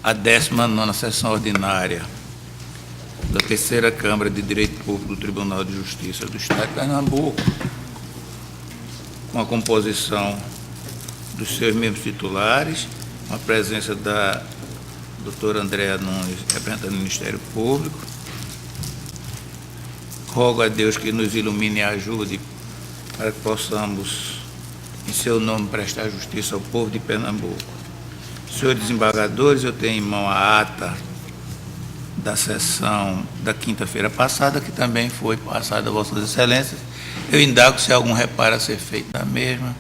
A 19ª sessão ordinária da Terceira Câmara de Direito Público do Tribunal de Justiça do Estado de Pernambuco, com a composição dos seus membros titulares, com a presença da doutora Andréa Nunes, representante do Ministério Público. Rogo a Deus que nos ilumine e ajude para que possamos, em seu nome, prestar justiça ao povo de Pernambuco. Senhores desembargadores, eu tenho em mão a ata da sessão da quinta-feira passada, que também foi passada a Vossas Excelências. Eu indago se há algum reparo a ser feito na mesma.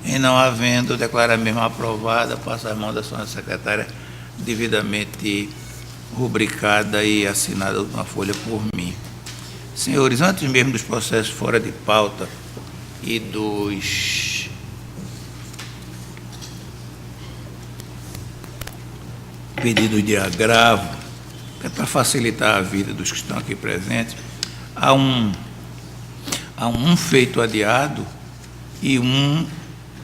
Em não havendo, declaro a mesma aprovada, passo às mãos da senhora secretária, devidamente rubricada e assinada uma folha por mim. Senhores, antes mesmo dos processos fora de pauta e dos pedidos de agravo, para facilitar a vida dos que estão aqui presentes, há um feito adiado e um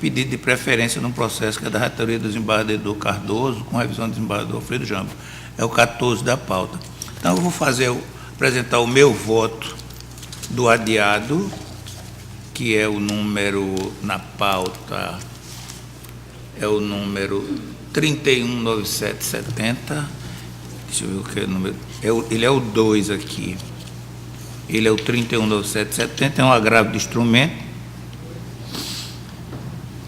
pedido de preferência num processo que é da relatoria do desembargador Cardoso, com revisão do desembargador Alfredo Jambo. É o 14 da pauta. Então, eu vou apresentar o meu voto do adiado, que é o número na pauta, é o número 319770. Deixa eu ver o que é o número. Ele é o 2 aqui. Ele é o 319770, é um agravo de instrumento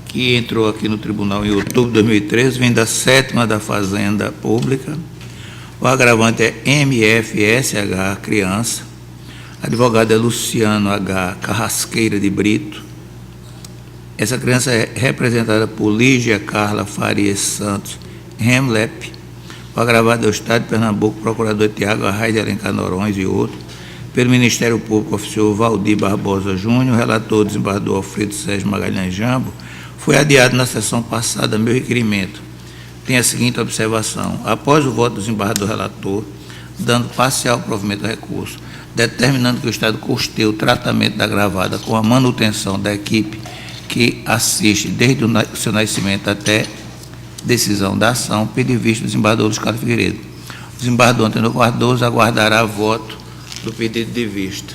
que entrou aqui no tribunal em outubro de 2013, vem da 7ª da Fazenda Pública. O agravante é MFSH, criança. Advogado é Luciano H. Carrasqueira de Brito. Essa criança é representada por Lígia Carla Farias Santos Remlep. O agravado é o Estado de Pernambuco, procurador Tiago Arraes de Alencar Norões e outros. Pelo Ministério Público, oficial Valdir Barbosa Júnior, relator desembargador Alfredo Sérgio Magalhães Jambo. Foi adiado na sessão passada meu requerimento. Tem a seguinte observação: após o voto do desembargador relator, dando parcial provimento do recurso, determinando que o Estado custeie o tratamento da agravada com a manutenção da equipe que assiste desde o seu nascimento até decisão da ação, pedi vista do desembargador Luiz Carlos Figueiredo. O desembargador Antônio Cardoso aguardará voto do pedido de vista.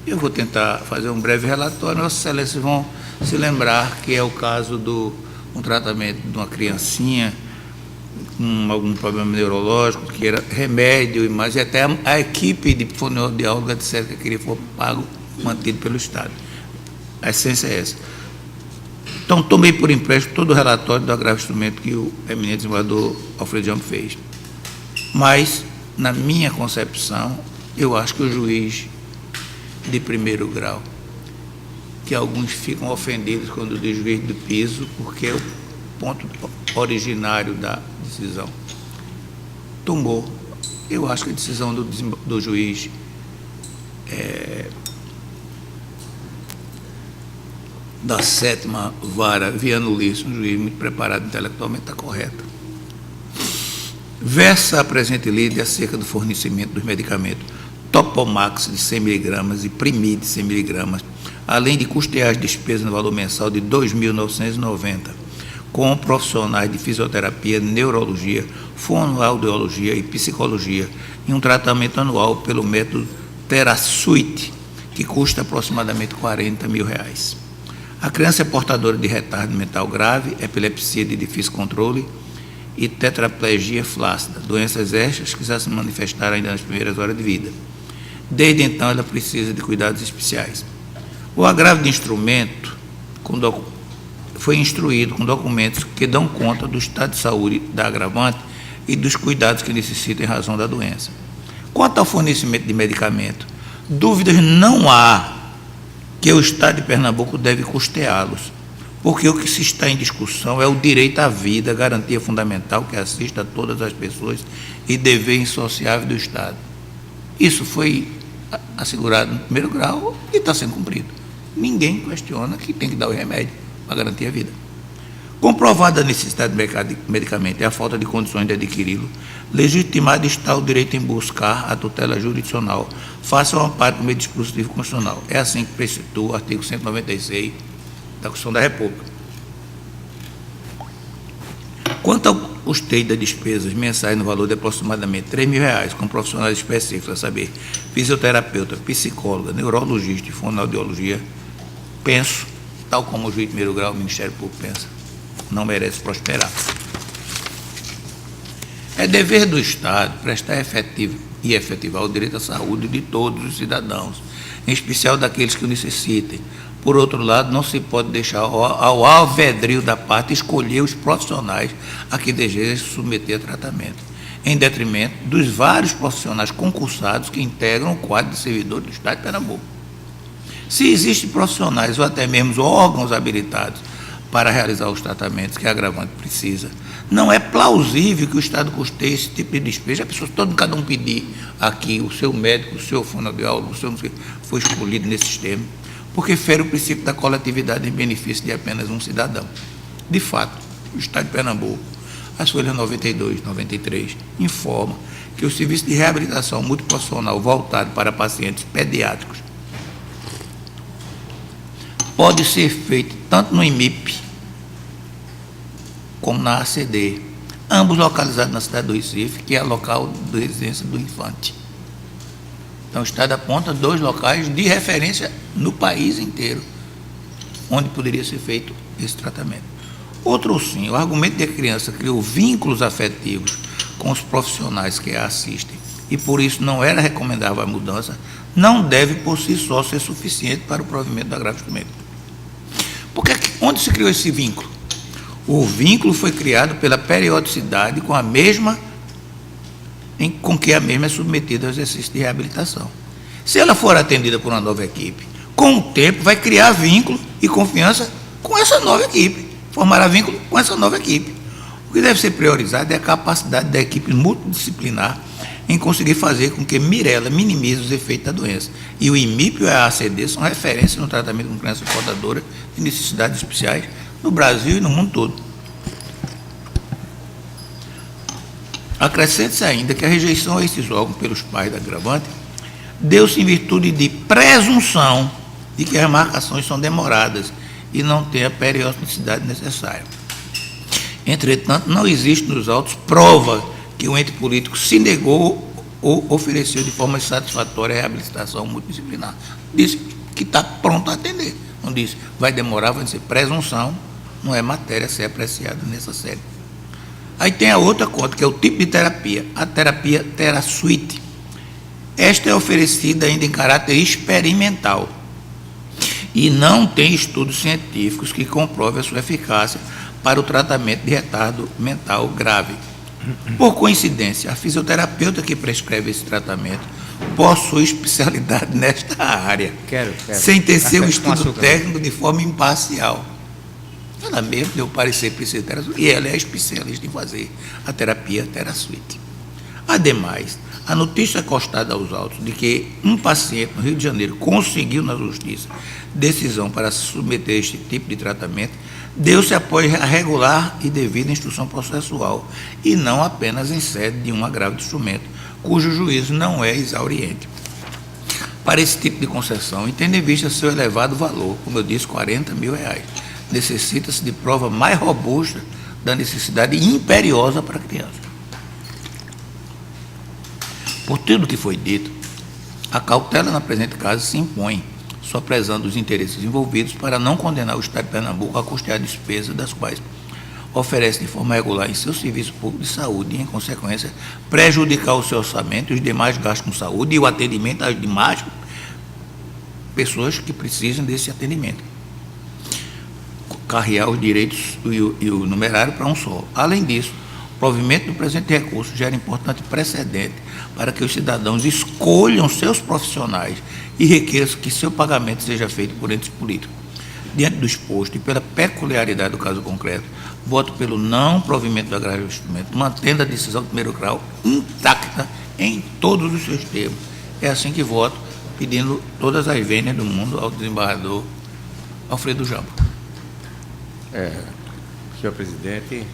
Eu vou tentar fazer um breve relatório. Nossas Excelências vão se lembrar que é o caso um tratamento de uma criancinha com algum problema neurológico, que era remédio, mas até a equipe de fonoaudióloga disseram que queria for pago, mantido pelo Estado. A essência é essa. Então, tomei por empréstimo todo o relatório do agravo instrumento que o eminente desembargador Alfredo Jambo fez. Mas, na minha concepção, eu acho que o juiz de primeiro grau, que alguns ficam ofendidos quando diz juiz do piso, porque é o ponto originário da decisão, tomou. Eu acho que a decisão do juiz da 7ª Vara, Viano Ulisses, um juiz muito preparado intelectualmente, está correta. Versa a presente lide acerca do fornecimento dos medicamentos Topomax de 100 mg e Primid de 100 mg, além de custear as despesas no valor mensal de R$ 2.990, com profissionais de fisioterapia, neurologia, fonoaudiologia e psicologia, em um tratamento anual pelo método TeraSuite, que custa aproximadamente R$ 40 mil. A criança é portadora de retardo mental grave, epilepsia de difícil controle e tetraplegia flácida, doenças estas que já se manifestaram ainda nas primeiras horas de vida. Desde então, ela precisa de cuidados especiais. O agravo de instrumento foi instruído com documentos que dão conta do estado de saúde da agravante e dos cuidados que necessita em razão da doença. Quanto ao fornecimento de medicamento, dúvidas não há que o Estado de Pernambuco deve custeá-los, porque o que se está em discussão é o direito à vida, garantia fundamental que assista a todas as pessoas e dever insociável do Estado. Isso foi assegurado no primeiro grau e está sendo cumprido. Ninguém questiona que tem que dar o remédio para garantir a vida. Comprovada a necessidade de medicamento e a falta de condições de adquiri-lo, legitimado está o direito em buscar a tutela jurisdicional, face ao amparo por meio de dispositivo constitucional. É assim que precitou o artigo 196 da Constituição da República. Quanto ao custeio das despesas mensais no valor de aproximadamente R$ 3.000, com profissionais específicos, a saber, fisioterapeuta, psicóloga, neurologista e fonoaudiologia, penso, tal como o juiz de primeiro grau, o Ministério Público pensa, não merece prosperar. É dever do Estado prestar efetivar o direito à saúde de todos os cidadãos, em especial daqueles que o necessitem. Por outro lado, não se pode deixar ao alvedrio da parte escolher os profissionais a que deseja se submeter a tratamento, em detrimento dos vários profissionais concursados que integram o quadro de servidores do Estado de Pernambuco. Se existem profissionais ou até mesmo órgãos habilitados para realizar os tratamentos que a agravante precisa, não é plausível que o Estado custeie esse tipo de despesa. A pessoa, cada um pedir aqui, o seu médico, o seu fonoaudiólogo, o seu não sei, foi escolhido nesse sistema, porque fere o princípio da coletividade em benefício de apenas um cidadão. De fato, o Estado de Pernambuco, as folhas 92, 93, informa que o serviço de reabilitação multiprofissional voltado para pacientes pediátricos pode ser feito tanto no IMIP como na ACD, ambos localizados na cidade do Recife, que é local de residência do infante. Então, o Estado aponta 2 locais de referência no país inteiro, onde poderia ser feito esse tratamento. Outro sim, o argumento de que a criança criou vínculos afetivos com os profissionais que a assistem, e por isso não era recomendável a mudança, não deve por si só ser suficiente para o provimento do agravo instrumento. Porque onde se criou esse vínculo? O vínculo foi criado pela periodicidade com que a mesma é submetida ao exercício de reabilitação. Se ela for atendida por uma nova equipe, com o tempo vai criar vínculo e confiança com essa nova equipe, formará vínculo com essa nova equipe. O que deve ser priorizado é a capacidade da equipe multidisciplinar em conseguir fazer com que Mirella minimize os efeitos da doença. E o IMIP e a ACD são referências no tratamento com crianças portadoras de necessidades especiais no Brasil e no mundo todo. Acrescente-se ainda que a rejeição a esses órgãos pelos pais da agravante deu-se em virtude de presunção de que as marcações são demoradas e não têm a periodicidade necessária. Entretanto, não existe nos autos prova que o ente político se negou ou ofereceu de forma satisfatória a reabilitação multidisciplinar. Disse que está pronto a atender. Não disse, vai demorar, vai ser presunção, não é matéria a ser apreciada nessa série. Aí tem a outra conta, que é o tipo de terapia, a terapia TheraSuite. Esta é oferecida ainda em caráter experimental e não tem estudos científicos que comprovem a sua eficácia para o tratamento de retardo mental grave. Por coincidência, a fisioterapeuta que prescreve esse tratamento possui especialidade nesta área, sem ter seu estudo técnico de forma imparcial. Ela mesma deu parecer psicoterapeuta e ela é especialista em fazer a terapia TheraSuite. Ademais, a notícia acostada aos autos de que um paciente no Rio de Janeiro conseguiu na justiça decisão para se submeter a este tipo de tratamento deu-se apoio a regular e devida instrução processual e não apenas em sede de um agravo de instrumento, cujo juízo não é exauriente. Para esse tipo de concessão, tendo em vista seu elevado valor, como eu disse, R$ 40.000, necessita-se de prova mais robusta da necessidade imperiosa para a criança. Por tudo que foi dito, a cautela na presente caso se impõe, só prezando os interesses envolvidos para não condenar o Estado de Pernambuco a custear despesas das quais oferece de forma regular em seu serviço público de saúde e, em consequência, prejudicar o seu orçamento e os demais gastos com saúde e o atendimento às demais pessoas que precisam desse atendimento. Carrear os direitos e o numerário para um só. Além disso, o provimento do presente recurso gera importante precedente para que os cidadãos escolham seus profissionais e requeram que seu pagamento seja feito por entes políticos. Diante do exposto e pela peculiaridade do caso concreto, voto pelo não provimento do agravo de instrumento, mantendo a decisão do primeiro grau intacta em todos os seus termos. É assim que voto, pedindo todas as vênias do mundo ao desembargador Alfredo Jambo. Senhor presidente,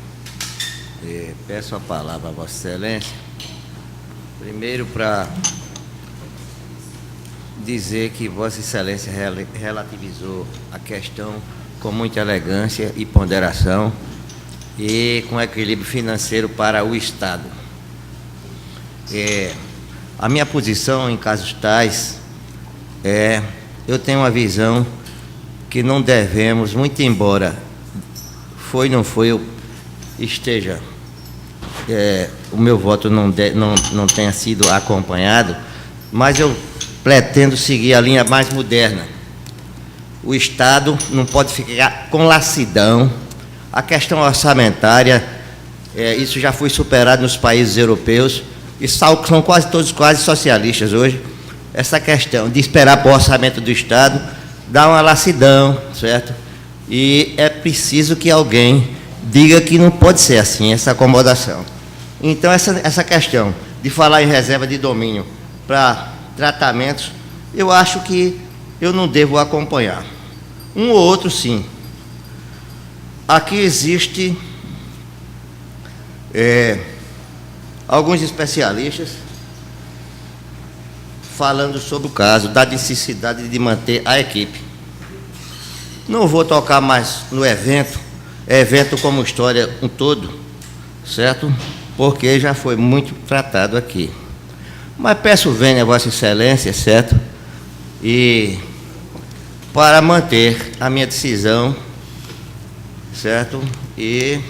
peço a palavra a Vossa Excelência, primeiro para dizer que Vossa Excelência relativizou a questão com muita elegância e ponderação e com equilíbrio financeiro para o Estado. A minha posição em casos tais eu tenho uma visão que não devemos, muito embora foi ou não foi, eu esteja, o meu voto não tenha sido acompanhado, mas eu pretendo seguir a linha mais moderna. O Estado não pode ficar com lassidão. A questão orçamentária, isso já foi superado nos países europeus, e são quase todos socialistas hoje. Essa questão de esperar para o orçamento do Estado dá uma lassidão, certo? E é preciso que alguém diga que não pode ser assim, essa acomodação. Então, essa questão de falar em reserva de domínio para tratamentos, eu acho que eu não devo acompanhar. Um ou outro, sim. Aqui existe alguns especialistas falando sobre o caso, da necessidade de manter a equipe. Não vou tocar mais no evento como história um todo, certo? Porque já foi muito tratado aqui. Mas peço vênia a Vossa Excelência, certo? E para manter a minha decisão, certo? E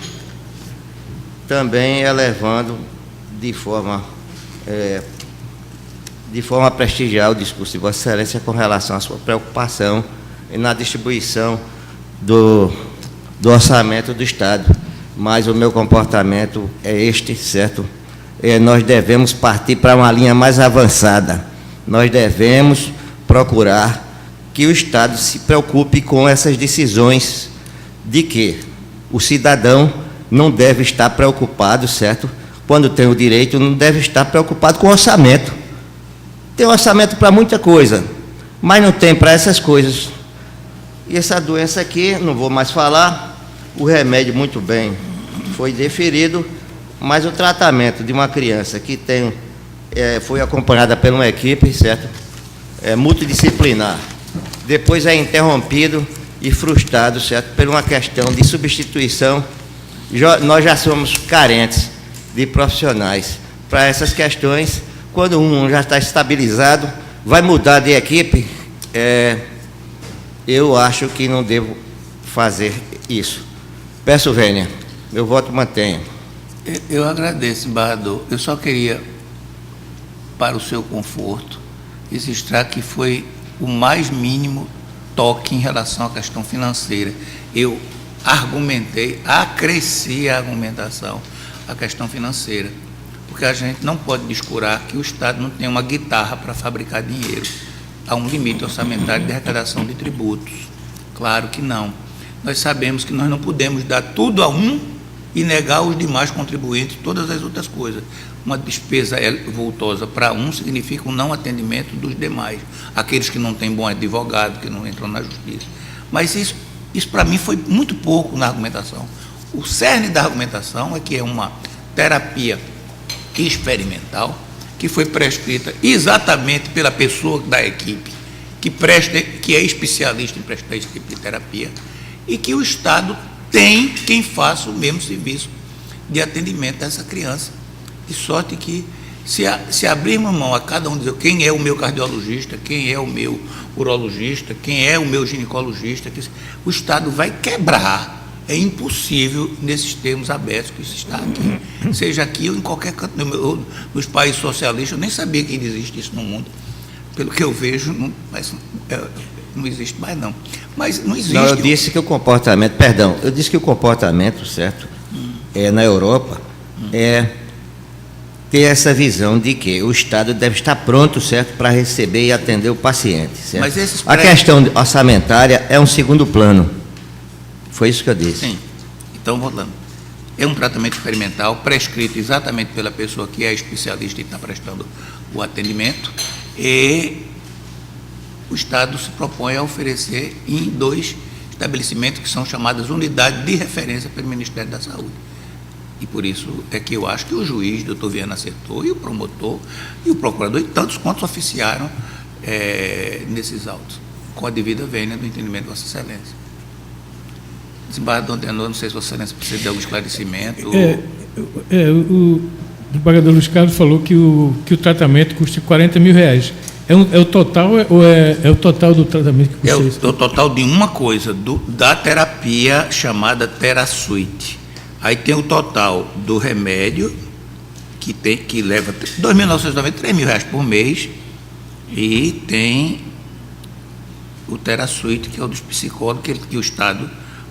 também elevando de forma a prestigiar o discurso de Vossa Excelência com relação à sua preocupação na distribuição do orçamento do Estado. Mas o meu comportamento é este, certo? Nós devemos partir para uma linha mais avançada. Nós devemos procurar que o Estado se preocupe com essas decisões de que o cidadão não deve estar preocupado, certo? Quando tem o direito, não deve estar preocupado com o orçamento. Tem orçamento para muita coisa, mas não tem para essas coisas. E essa doença aqui, não vou mais falar, o remédio muito bem foi deferido, mas o tratamento de uma criança que foi acompanhada por uma equipe, certo? Multidisciplinar, depois é interrompido e frustrado, certo? Por uma questão de substituição, nós já somos carentes de profissionais para essas questões. Quando um já está estabilizado, vai mudar de equipe, eu acho que não devo fazer isso. Peço vênia, meu voto mantenha. Eu agradeço, embaixador. Eu só queria, para o seu conforto, registrar que foi o mais mínimo toque em relação à questão financeira. Eu argumentei, acresci a argumentação à questão financeira, porque a gente não pode descurar que o Estado não tem uma guitarra para fabricar dinheiro. Há um limite orçamentário de arrecadação de tributos. Claro que não. Nós sabemos que nós não podemos dar tudo a um e negar aos demais contribuintes todas as outras coisas. Uma despesa vultosa para um significa um não atendimento dos demais, aqueles que não têm bom advogado, que não entram na justiça. Mas isso para mim foi muito pouco na argumentação. O cerne da argumentação é que é uma terapia experimental que foi prescrita exatamente pela pessoa da equipe que é especialista em prestar esse tipo de terapia, e que o Estado tem quem faça o mesmo serviço de atendimento a essa criança, de sorte que se abrirmos mão a cada um dizer quem é o meu cardiologista, quem é o meu urologista, quem é o meu ginecologista, o Estado vai quebrar. É impossível, nesses termos abertos que isso está aqui, seja aqui ou em qualquer canto dos países socialistas. Eu nem sabia que existe isso no mundo. Pelo que eu vejo, não existe mais, não. Mas não existe. Não, eu disse que o comportamento, certo, na Europa, ter essa visão de que o Estado deve estar pronto, certo, para receber e atender o paciente, certo? Mas a questão orçamentária é um segundo plano. Foi isso que eu disse. Sim. Então, voltando. É um tratamento experimental prescrito exatamente pela pessoa que é especialista e está prestando o atendimento, e o Estado se propõe a oferecer em 2 estabelecimentos que são chamadas unidades de referência pelo Ministério da Saúde. E por isso é que eu acho que o juiz, doutor Viana, acertou, e o promotor, e o procurador, e tantos quantos oficiaram nesses autos, com a devida vênia do entendimento de Vossa Excelência. Desembargador Antenor, não sei se Vossa Excelência precisa de algum esclarecimento. O desembargador Luiz Carlos falou que o tratamento custa R$40.000. É o total ou é o total do tratamento que custa isso? É o total de uma coisa, da terapia chamada TeraSuite. Aí tem o total do remédio, que leva R$2.990, R$3.000 por mês, e tem o TeraSuite, que é o dos psicólogos, que o Estado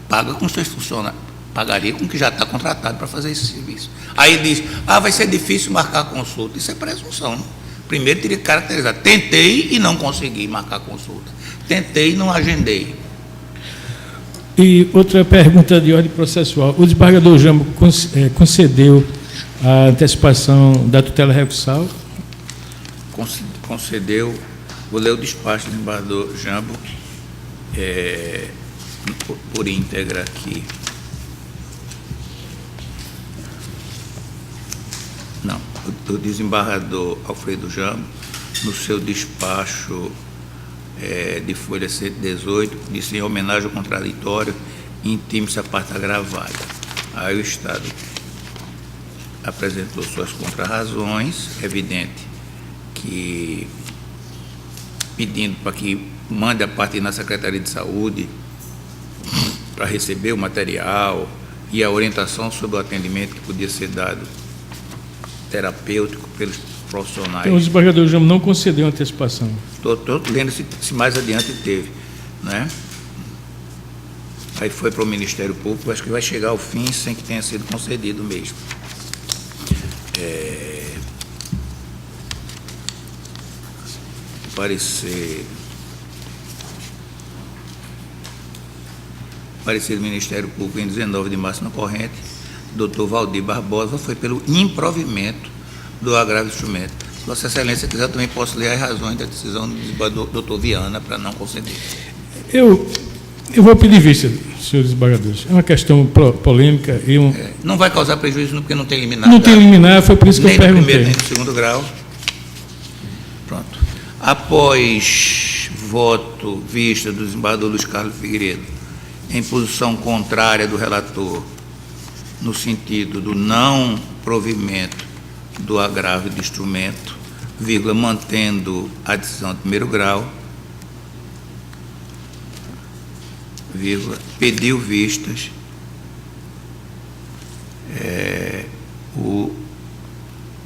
paga com seus funcionários, pagaria com o que já está contratado para fazer esse serviço. Aí diz, vai ser difícil marcar a consulta. Isso é presunção, né? Primeiro teria que caracterizar. Tentei e não consegui marcar a consulta. Tentei e não agendei. E outra pergunta de ordem processual. O desembargador Jambo concedeu a antecipação da tutela recursal? Concedeu. Vou ler o despacho do desembargador Jambo por íntegra aqui. Não, o desembargador Alfredo Jambo, no seu despacho de folha 118, disse em homenagem ao contraditório, intime-se a parte agravada. Aí o Estado apresentou suas contrarrazões, evidente que pedindo para que mande a parte na Secretaria de Saúde para receber o material e a orientação sobre o atendimento que podia ser dado terapêutico pelos profissionais. Então, o desembargador Jambo não concedeu antecipação. Estou lendo se mais adiante teve, né? Aí foi para o Ministério Público, acho que vai chegar ao fim sem que tenha sido concedido mesmo. Parecer do Ministério Público em 19 de março na corrente, Dr. Valdir Barbosa, foi pelo improvimento do agravo do instrumento. Se Vossa Excelência quiser, também posso ler as razões da decisão do Dr. Viana para não conceder. Eu vou pedir vista, senhores desembargadores. É uma questão polêmica e não vai causar prejuízo porque não tem liminar. Não tem liminar, foi por isso que eu perguntei. Nem no primeiro, nem no segundo grau. Pronto. Após voto vista do desembargador Luiz Carlos Figueiredo, em posição contrária do relator, no sentido do não provimento do agravo de instrumento, mantendo a decisão de primeiro grau, pediu vistas o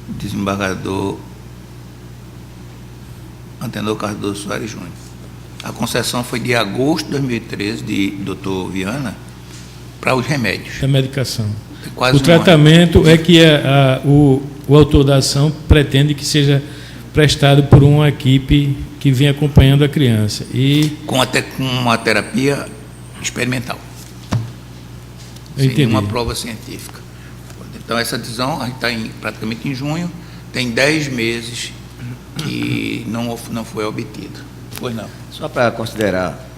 desembargador Antenor Cardoso Soares Júnior. A concessão foi de agosto de 2013, de Dr. Viana, para os remédios. A medicação. Quase o tratamento é que o autor da ação pretende que seja prestado por uma equipe que vem acompanhando a criança. Com uma terapia experimental. Sem uma prova científica. Então, essa decisão, a gente está praticamente em junho, tem 10 meses que não foi obtida. Foi não. Só para considerar,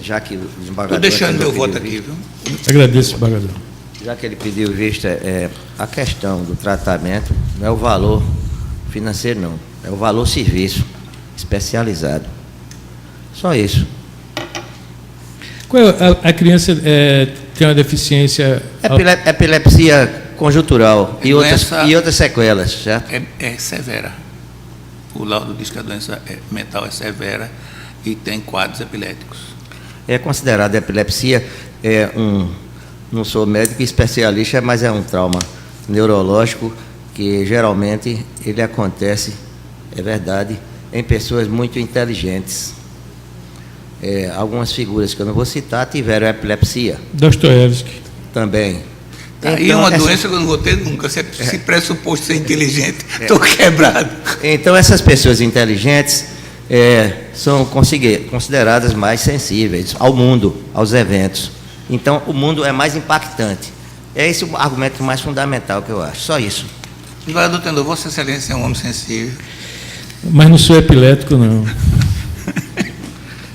já que o desembargador... Estou deixando meu voto aqui, viu? Agradeço, desembargador. Já que ele pediu vista, a questão do tratamento não é o valor financeiro, não. É o valor serviço especializado. Só isso. A criança tem uma deficiência... Epilepsia conjuntural e outras sequelas, certo? É severa. O laudo diz que a doença mental é severa e tem quadros epiléticos. É considerada epilepsia, não sou médico especialista, mas é um trauma neurológico que geralmente ele acontece, é verdade, em pessoas muito inteligentes. Algumas figuras que eu não vou citar tiveram epilepsia. Dostoiévski. Também. Aí é uma doença que eu não vou ter nunca. Se pressuposto ser inteligente, estou quebrado. Então, essas pessoas inteligentes são consideradas mais sensíveis ao mundo, aos eventos. Então, o mundo é mais impactante. É esse o argumento mais fundamental que eu acho. Só isso. Desembargador Antenor, Vossa Excelência é um homem sensível. Mas não sou epilético, não.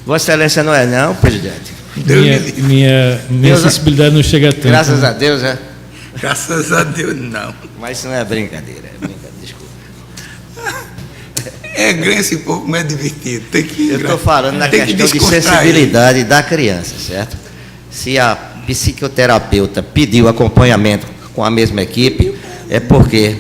Vossa Excelência não é, não, presidente? Minha sensibilidade não chega a tanto. Graças a Deus, é? Graças a Deus, não. Mas isso não é brincadeira, desculpa. Ganha esse pouco, mas é divertido. Eu estou falando na questão de sensibilidade da criança, certo? Se a psicoterapeuta pediu acompanhamento com a mesma equipe, é porque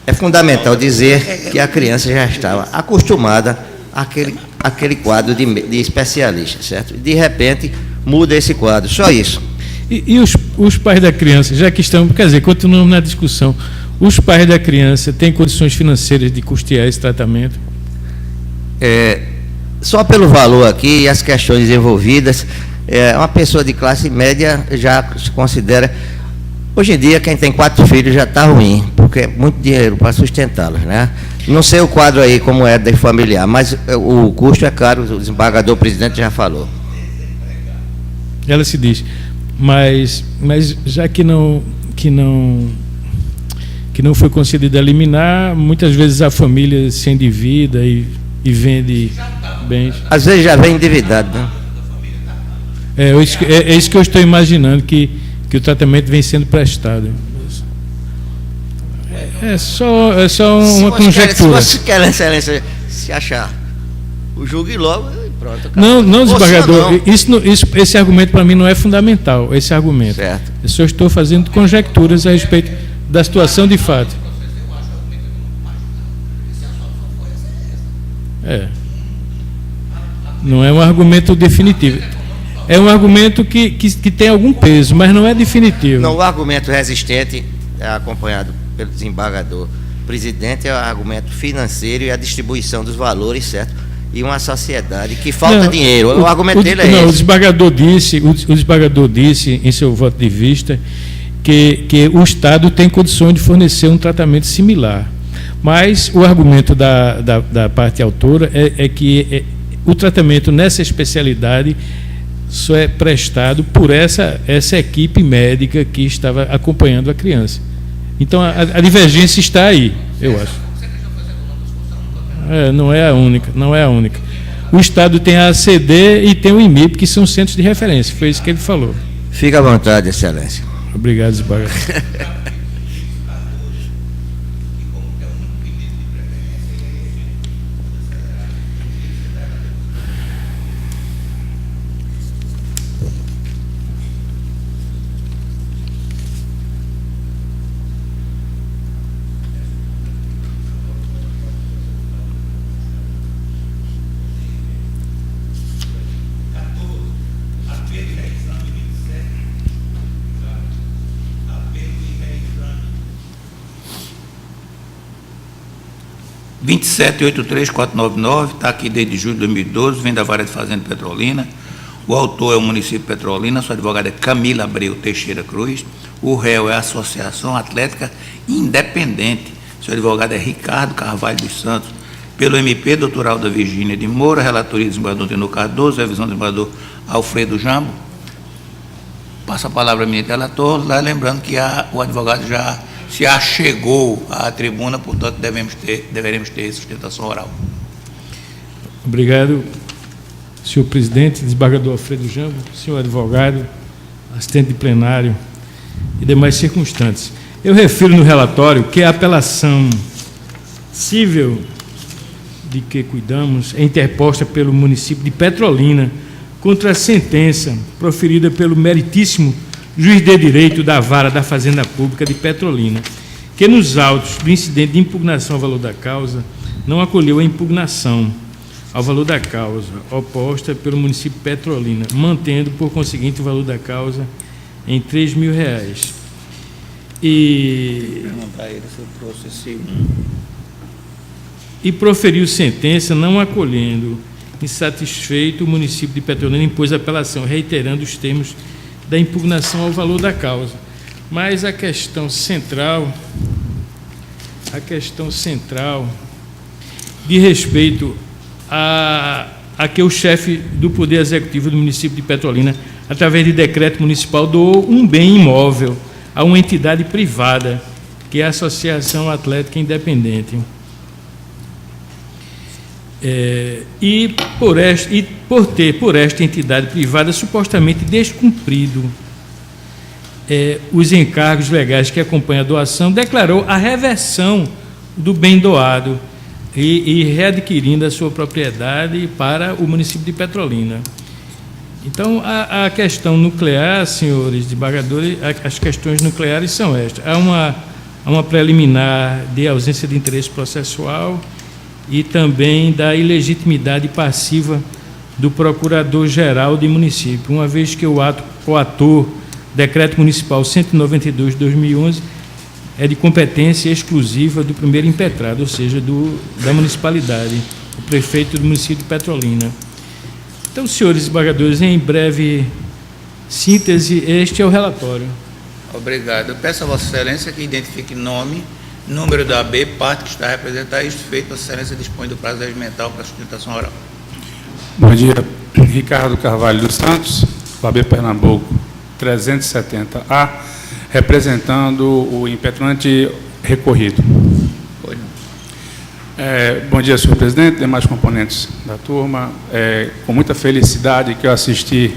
é fundamental dizer que a criança já estava acostumada àquele quadro de especialista, certo? De repente, muda esse quadro, só isso. E os pais da criança, já que estão, quer dizer, continuamos na discussão, os pais da criança têm condições financeiras de custear esse tratamento? Só pelo valor aqui e as questões envolvidas, uma pessoa de classe média já se considera... Hoje em dia, quem tem 4 filhos já está ruim, porque é muito dinheiro para sustentá-los, né? Não sei o quadro aí como é da familiar, mas o custo é caro, o desembargador presidente já falou. Ela se diz, mas já que não foi concedida a liminar, muitas vezes a família se endivida e vende bens. Às vezes já vem endividado, né? É isso que eu estou imaginando, que o tratamento vem sendo prestado. É só uma conjectura. Se quer, excelência, se achar, julgue logo e pronto. Não, desembargador, esse argumento para mim não é fundamental, esse argumento. Certo. Eu só estou fazendo conjecturas a respeito da situação de fato. Não é um argumento definitivo. É um argumento que tem algum peso, mas não é definitivo. Não, o argumento resistente é acompanhado pelo desembargador presidente, é o argumento financeiro e a distribuição dos valores, certo? E uma sociedade que falta dinheiro. O argumento dele é esse. O desembargador disse em seu voto de vista que o Estado tem condições de fornecer um tratamento similar. Mas o argumento da parte autora é que o tratamento nessa especialidade só é prestado por essa equipe médica que estava acompanhando a criança. Então a divergência está aí, eu acho. Não é a única. O Estado tem a ACD e tem o IMIP, que são centros de referência, foi isso que ele falou. Fica à vontade, excelência. Obrigado, desembargador. 2783499, está aqui desde julho de 2012, vem da Vara de Fazenda de Petrolina. O autor é o município de Petrolina, sua advogada é Camila Abreu Teixeira Cruz. O réu é a Associação Atlética Independente, seu advogado é Ricardo Carvalho dos Santos. Pelo MP, doutor Alda Virgínia de Moura, relatoria do desembargador Tenor Cardoso, revisão do desembargador Alfredo Jambo. Passa a palavra ao ministro relator, lá lembrando que o advogado já se achegou à tribuna, portanto deveremos ter sustentação oral. Obrigado, senhor presidente, desembargador Alfredo Jambo, senhor advogado, assistente de plenário e demais circunstantes. Eu refiro no relatório que a apelação civil de que cuidamos é interposta pelo município de Petrolina contra a sentença proferida pelo meritíssimo juiz de direito da Vara da Fazenda Pública de Petrolina, que nos autos do incidente de impugnação ao valor da causa não acolheu a impugnação ao valor da causa oposta pelo município de Petrolina, mantendo, por conseguinte, o valor da causa em R$3.000. E proferiu sentença não acolhendo. Insatisfeito, o município de Petrolina impôs apelação, reiterando os termos da impugnação ao valor da causa. Mas a questão central de respeito a que o chefe do Poder Executivo do município de Petrolina, através de decreto municipal, doou um bem imóvel a uma entidade privada, que é a Associação Atlética Independente. E por ter por esta entidade privada supostamente descumprido os encargos legais que acompanham a doação, declarou a reversão do bem doado e readquirindo a sua propriedade para o município de Petrolina. Então, a questão nuclear, senhores desembargadores, as questões nucleares são estas. Há uma preliminar de ausência de interesse processual e também da ilegitimidade passiva do Procurador-Geral de Município, uma vez que o ato coator, Decreto Municipal 192 de 2011, é de competência exclusiva do primeiro impetrado, ou seja, da municipalidade, o prefeito do município de Petrolina. Então, senhores desembargadores, em breve síntese, este é o relatório. Obrigado. Eu peço a Vossa Excelência que identifique nome, número da AB, parte que está representada. Isso feito, Vossa Excelência dispõe do prazo regimental para a sustentação oral. Bom dia. Ricardo Carvalho dos Santos, AB Pernambuco 370A, representando o impetrante recorrido. Bom dia, senhor presidente, demais componentes da turma. Com muita felicidade que eu assisti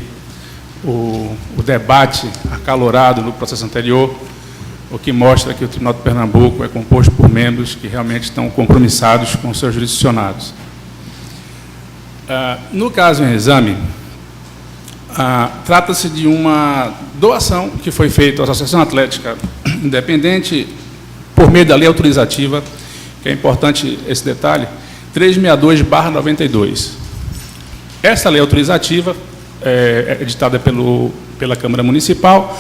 o debate acalorado no processo anterior, o que mostra que o Tribunal de Pernambuco é composto por membros que realmente estão compromissados com seus jurisdicionados. No caso em exame, trata-se de uma doação que foi feita à Associação Atlética Independente por meio da lei autorizativa, que é importante esse detalhe, 362/92. Essa lei autorizativa, editada pela Câmara Municipal,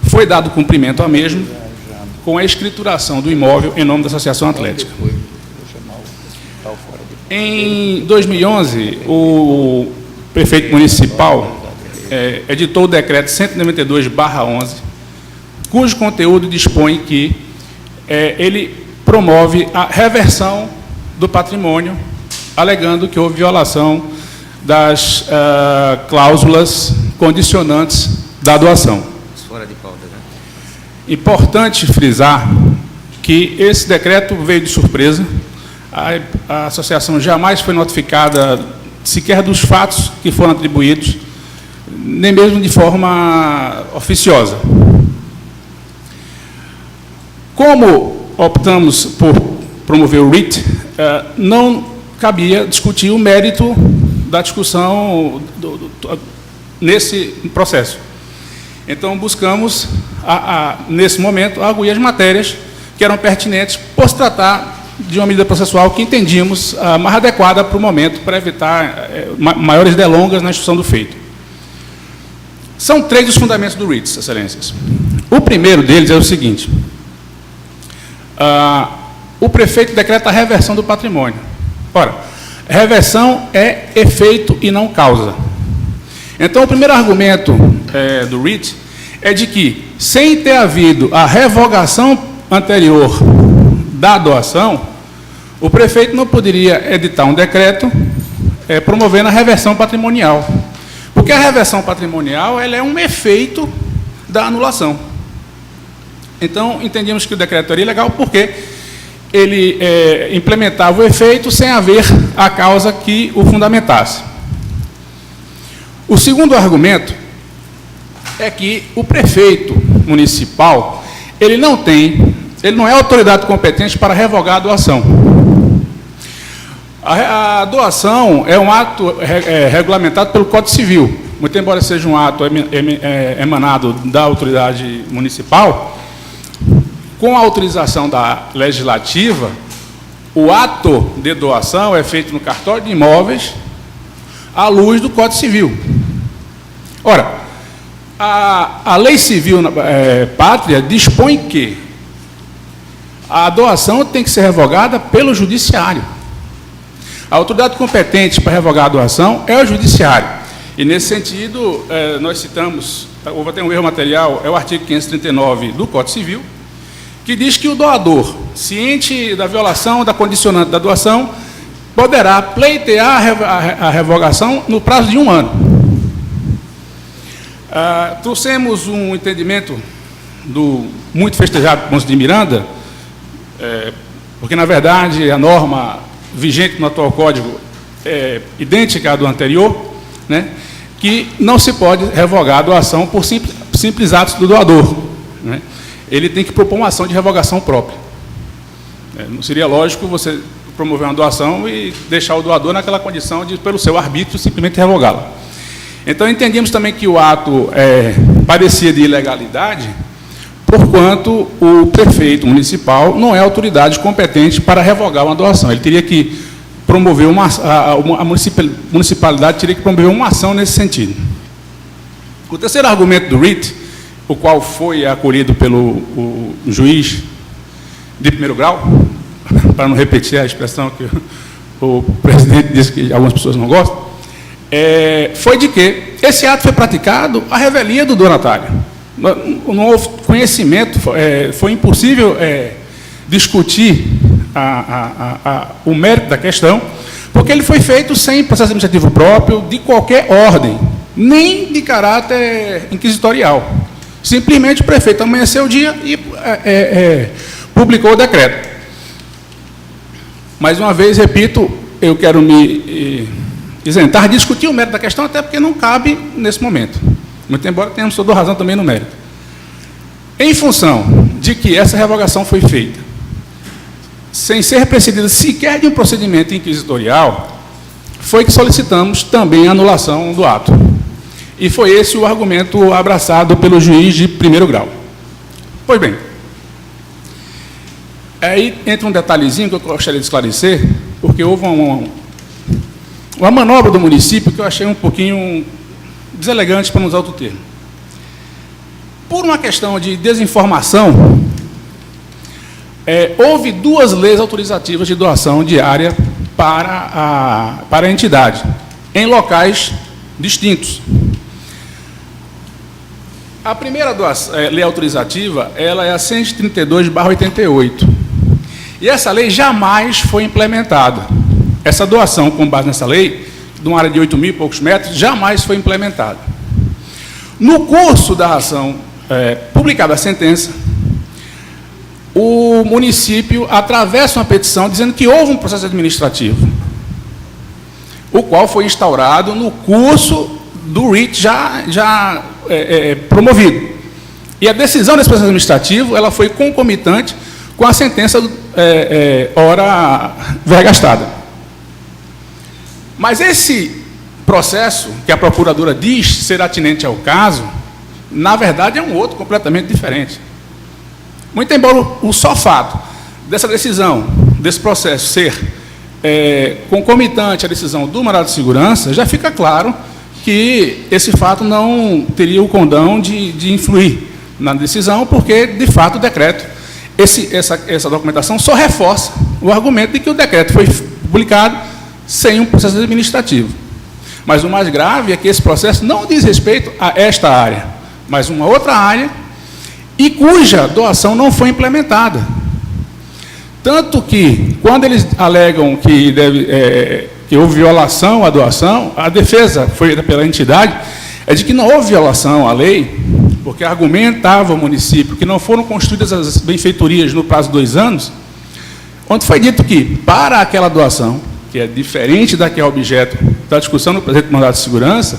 foi dado cumprimento à mesma com a escrituração do imóvel em nome da Associação Atlética. Em 2011, o prefeito municipal editou o decreto 192/11, cujo conteúdo dispõe que ele promove a reversão do patrimônio, alegando que houve violação das cláusulas condicionantes da doação. Fora de pauta, né? Importante frisar que esse decreto veio de surpresa. A associação jamais foi notificada sequer dos fatos que foram atribuídos, nem mesmo de forma oficiosa. Como optamos por promover o RIT, não cabia discutir o mérito da discussão nesse processo. Então, buscamos, nesse momento, arguir as matérias que eram pertinentes, por se tratar de uma medida processual que entendíamos mais adequada para o momento, para evitar maiores delongas na instrução do feito. São 3 os fundamentos do RIT, excelências. O primeiro deles é o seguinte: o prefeito decreta a reversão do patrimônio. Ora, reversão é efeito e não causa. Então, o primeiro argumento do RIT é de que, sem ter havido a revogação anterior da doação, o prefeito não poderia editar um decreto promovendo a reversão patrimonial. Porque a reversão patrimonial ela é um efeito da anulação. Então, entendíamos que o decreto era ilegal porque ele implementava o efeito sem haver a causa que o fundamentasse. O segundo argumento é que o prefeito municipal, ele não é autoridade competente para revogar a doação. A doação é um ato regulamentado pelo Código Civil. Muito embora seja um ato emanado da autoridade municipal, com a autorização da legislativa, o ato de doação é feito no cartório de imóveis, à luz do Código Civil. Ora, a lei civil pátria dispõe que a doação tem que ser revogada pelo judiciário. A autoridade competente para revogar a doação é o judiciário. E, nesse sentido, nós citamos, houve até um erro material, é o artigo 539 do Código Civil, que diz que o doador, ciente da violação da condicionante da doação, poderá pleitear a revogação no prazo de 1 ano. Trouxemos um entendimento do muito festejado Ponce de Miranda, porque, na verdade, a norma vigente no atual Código é idêntica à do anterior, né, que não se pode revogar a doação por simples atos do doador, né. Ele tem que propor uma ação de revogação própria. Não seria lógico você promover uma doação e deixar o doador naquela condição de, pelo seu arbítrio, simplesmente revogá-la. Então, entendíamos também que o ato parecia de ilegalidade, porquanto o prefeito municipal não é autoridade competente para revogar uma doação. Ele teria que promover a municipalidade teria que promover uma ação nesse sentido. O terceiro argumento do RIT, o qual foi acolhido pelo juiz de primeiro grau, para não repetir a expressão que o presidente disse que algumas pessoas não gostam, foi de que esse ato foi praticado à revelia do donatário. Não houve conhecimento, foi impossível discutir o mérito da questão, porque ele foi feito sem processo administrativo próprio, de qualquer ordem, nem de caráter inquisitorial. Simplesmente o prefeito amanheceu o dia e publicou o decreto. Mais uma vez, repito, eu quero me isentar de discutir o mérito da questão, até porque não cabe nesse momento. Muito embora tenhamos toda razão também no mérito. Em função de que essa revogação foi feita, sem ser precedida sequer de um procedimento inquisitorial, foi que solicitamos também a anulação do ato. E foi esse o argumento abraçado pelo juiz de primeiro grau. Pois bem, aí entra um detalhezinho que eu gostaria de esclarecer, porque houve uma manobra do município que eu achei um pouquinho deselegante, para não usar outro termo. Por uma questão de desinformação, houve 2 leis autorizativas de doação diária para a entidade, em locais distintos. A primeira lei autorizativa, ela é a 132/88. E essa lei jamais foi implementada. Essa doação, com base nessa lei, de uma área de 8.000 e poucos metros, jamais foi implementada. No curso da ação, publicada a sentença, o município atravessa uma petição dizendo que houve um processo administrativo, o qual foi instaurado no curso do RIT já promovido. E a decisão desse processo administrativo, ela foi concomitante com a sentença ora vergastada. Mas esse processo, que a procuradora diz ser atinente ao caso, na verdade é um outro completamente diferente. Muito embora o só fato dessa decisão, desse processo ser concomitante à decisão do mandado de segurança, já fica claro que esse fato não teria o condão de influir na decisão, porque, de fato, o decreto, essa documentação só reforça o argumento de que o decreto foi publicado sem um processo administrativo. Mas o mais grave é que esse processo não diz respeito a esta área, mas uma outra área, e cuja doação não foi implementada. Tanto que, quando eles alegam que houve violação à doação, a defesa feita pela entidade é de que não houve violação à lei, porque argumentava o município que não foram construídas as benfeitorias no prazo de 2 anos, onde foi dito que, para aquela doação, que é diferente da que é objeto da discussão no presente mandado de segurança,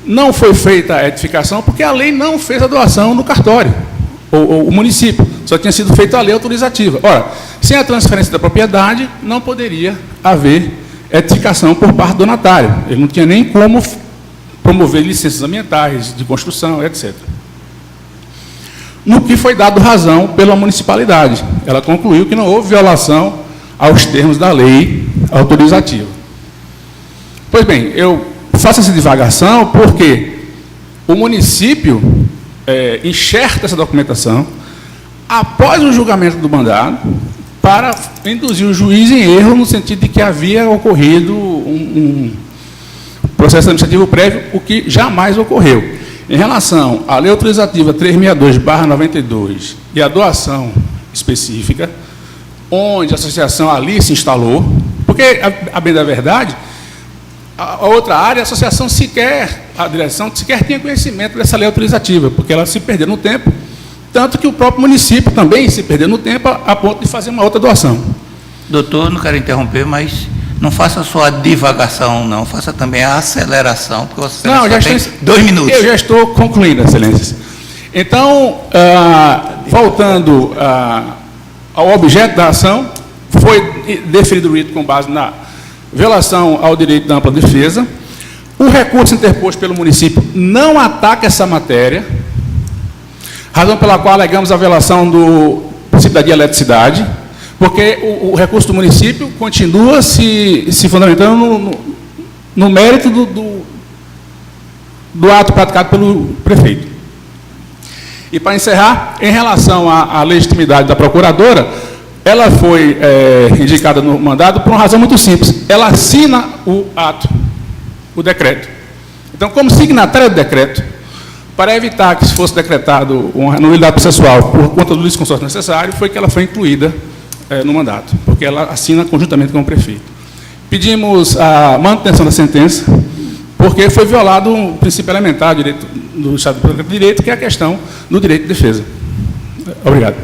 não foi feita a edificação porque a lei não fez a doação no cartório, ou o município, só tinha sido feita a lei autorizativa. Ora, sem a transferência da propriedade, não poderia haver edificação por parte do donatário. Ele não tinha nem como promover licenças ambientais, de construção, etc. No que foi dado razão pela municipalidade. Ela concluiu que não houve violação aos termos da lei autorizativa. Pois bem, eu faço essa divagação porque o município enxerta essa documentação após o julgamento do mandado para induzir o juiz em erro no sentido de que havia ocorrido um processo administrativo prévio, o que jamais ocorreu. Em relação à lei autorizativa 362/92 e a doação específica, onde a associação ali se instalou, porque, a bem da verdade, a outra área, a associação a direção sequer tinha conhecimento dessa lei autorizativa, porque ela se perdeu no tempo, tanto que o próprio município também se perdeu no tempo a ponto de fazer uma outra doação. Doutor, não quero interromper, mas não faça só a divagação, não, faça também a aceleração, porque você já tem 2 minutos. Eu já estou concluindo, excelências. Então, voltando ao objeto da ação, foi deferido o rito com base na violação ao direito da ampla defesa, O recurso interposto pelo município não ataca essa matéria, razão pela qual alegamos a violação do princípio da dialeticidade, porque o recurso do município continua se fundamentando no mérito do ato praticado pelo prefeito. E, para encerrar, em relação à legitimidade da procuradora, ela foi indicada no mandado por uma razão muito simples. Ela assina o ato, o decreto. Então, como signatária do decreto, para evitar que se fosse decretado uma nulidade processual por conta do litisconsórcio necessário, foi que ela foi incluída no mandato, porque ela assina conjuntamente com o prefeito. Pedimos a manutenção da sentença, porque foi violado um princípio elementar do Estado de Direito, que é a questão do direito de defesa. Obrigado.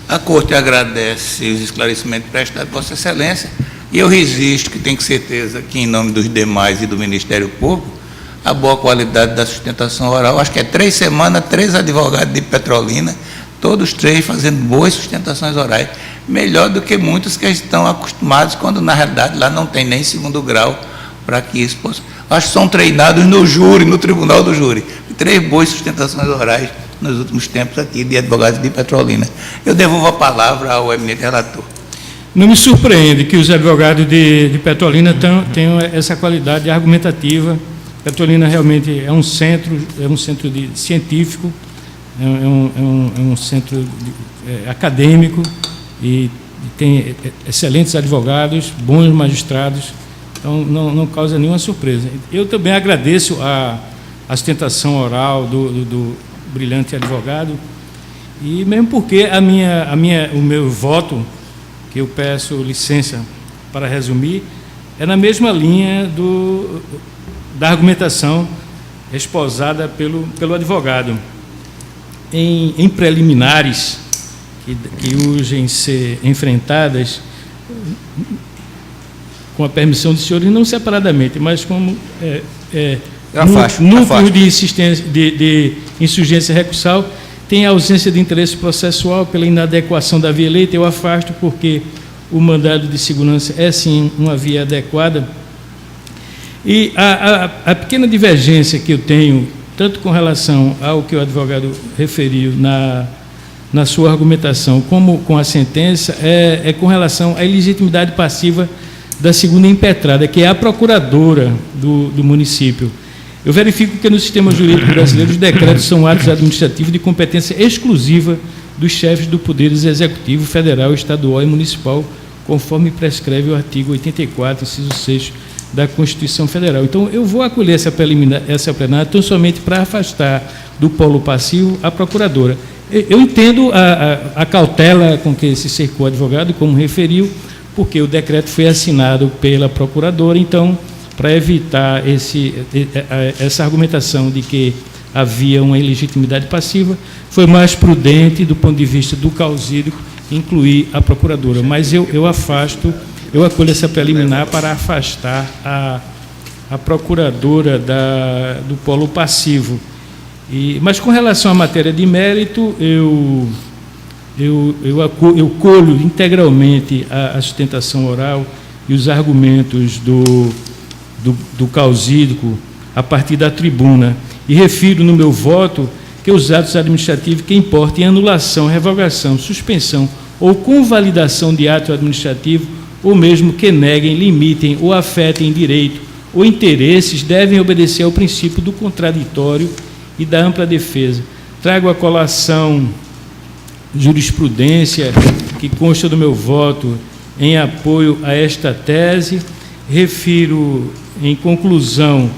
A Corte agradece os esclarecimentos prestados por Vossa Excelência, e eu resisto que tem que certeza que, em nome dos demais e do Ministério Público, a boa qualidade da sustentação oral. Acho que é 3 semanas, 3 advogados de Petrolina, todos 3 fazendo boas sustentações orais, melhor do que muitos que estão acostumados, quando na realidade lá não tem nem segundo grau para que isso possa. Acho que são treinados no júri, no tribunal do júri. 3 boas sustentações orais nos últimos tempos aqui de advogados de Petrolina. Eu devolvo a palavra ao eminente relator. Não me surpreende que os advogados de Petrolina tenham essa qualidade argumentativa. Petrolina realmente é um centro científico, é um centro acadêmico e tem excelentes advogados, bons magistrados, então não causa nenhuma surpresa. Eu também agradeço a sustentação oral do brilhante advogado, e mesmo porque o meu voto, que eu peço licença para resumir, é na mesma linha da argumentação esposada pelo advogado. Em preliminares que urgem ser enfrentadas, com a permissão dos senhores, não separadamente, mas como núcleo de insurgência recursal, tem ausência de interesse processual pela inadequação da via eleita, eu afasto porque o mandado de segurança é, sim, uma via adequada. E a pequena divergência que eu tenho, tanto com relação ao que o advogado referiu na sua argumentação, como com a sentença, é com relação à ilegitimidade passiva da segunda impetrada, que é a procuradora do município. Eu verifico que no sistema jurídico brasileiro os decretos são atos administrativos de competência exclusiva dos chefes do Poder Executivo Federal, Estadual e Municipal, conforme prescreve o artigo 84, inciso 6 da Constituição Federal. Então, eu vou acolher essa plenária tão somente para afastar do polo passivo a procuradora. Eu entendo a cautela com que se cercou o advogado, como referiu, porque o decreto foi assinado pela procuradora, então, para evitar essa argumentação de que havia uma ilegitimidade passiva, foi mais prudente, do ponto de vista do causídico, incluir a procuradora. Mas eu acolho essa preliminar para afastar a procuradora do polo passivo. Mas, com relação à matéria de mérito, eu colho integralmente a sustentação oral e os argumentos do causídico a partir da tribuna, e refiro no meu voto que os atos administrativos que importem anulação, revogação, suspensão ou convalidação de ato administrativo, ou mesmo que neguem, limitem ou afetem direito ou interesses, devem obedecer ao princípio do contraditório e da ampla defesa. Trago a colação jurisprudência que consta do meu voto em apoio a esta tese. Refiro, em conclusão,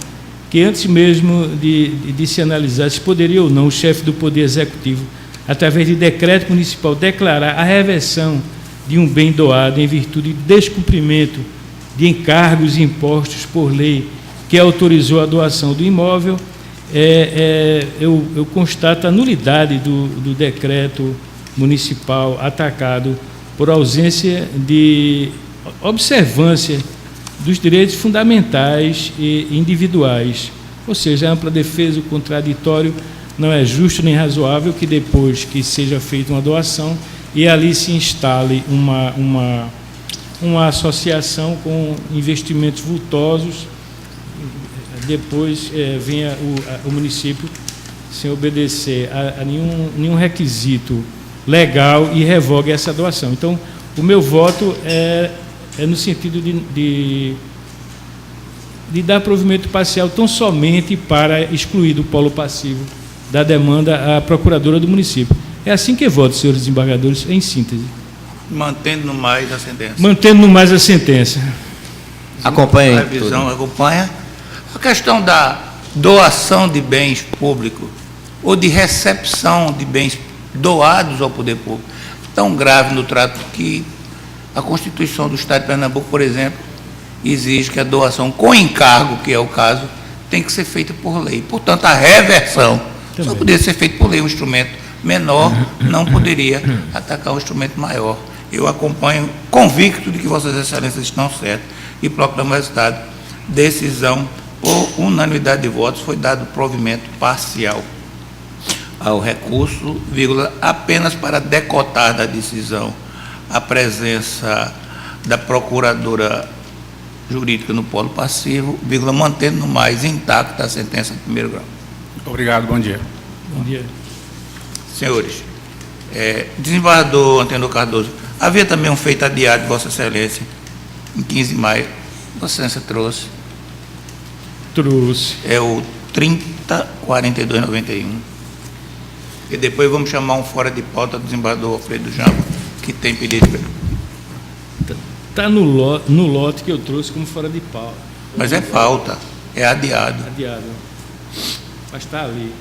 que antes mesmo de se analisar se poderia ou não o chefe do Poder Executivo, através de decreto municipal, declarar a reversão de um bem doado em virtude de descumprimento de encargos impostos por lei que autorizou a doação do imóvel, eu constato a nulidade do decreto municipal atacado por ausência de observância dos direitos fundamentais e individuais, ou seja, a ampla defesa, o contraditório. Não é justo nem razoável que, depois que seja feita uma doação e ali se instale uma associação com investimentos vultosos, depois venha o município sem obedecer a nenhum requisito legal e revogue essa doação. Então, o meu voto é no sentido de dar provimento parcial tão somente para excluir do polo passivo da demanda a procuradora do município. É assim que eu voto, senhores desembargadores, em síntese. Mantendo no mais a sentença. Mantendo no mais a sentença. Acompanhe. A revisão acompanha. A questão da doação de bens públicos ou de recepção de bens doados ao poder público, tão grave no trato que a Constituição do Estado de Pernambuco, por exemplo, exige que a doação com encargo, que é o caso, tem que ser feita por lei. Portanto, a reversão só poderia ser feita por lei. Um instrumento menor não poderia atacar um instrumento maior. Eu acompanho, convicto de que Vossas Excelências estão certas e proclamo o resultado. Decisão por unanimidade de votos, foi dado provimento parcial ao recurso, vírgula, apenas para decotar da decisão a presença da procuradora jurídica no polo passivo, vírgula, mantendo no mais intacta a sentença de primeiro grau. Obrigado, bom dia. Bom dia. Senhores, desembargador Antenor Cardoso, havia também um feito adiado de Vossa Excelência, em 15 de maio, Vossa Excelência trouxe. Trouxe. É o 304291. E depois vamos chamar um fora de pauta do desembargador Alfredo Jambo, que tem pedido. Está no lote que eu trouxe como fora de pauta. Mas é falta, é adiado. Adiado. Mas está ali.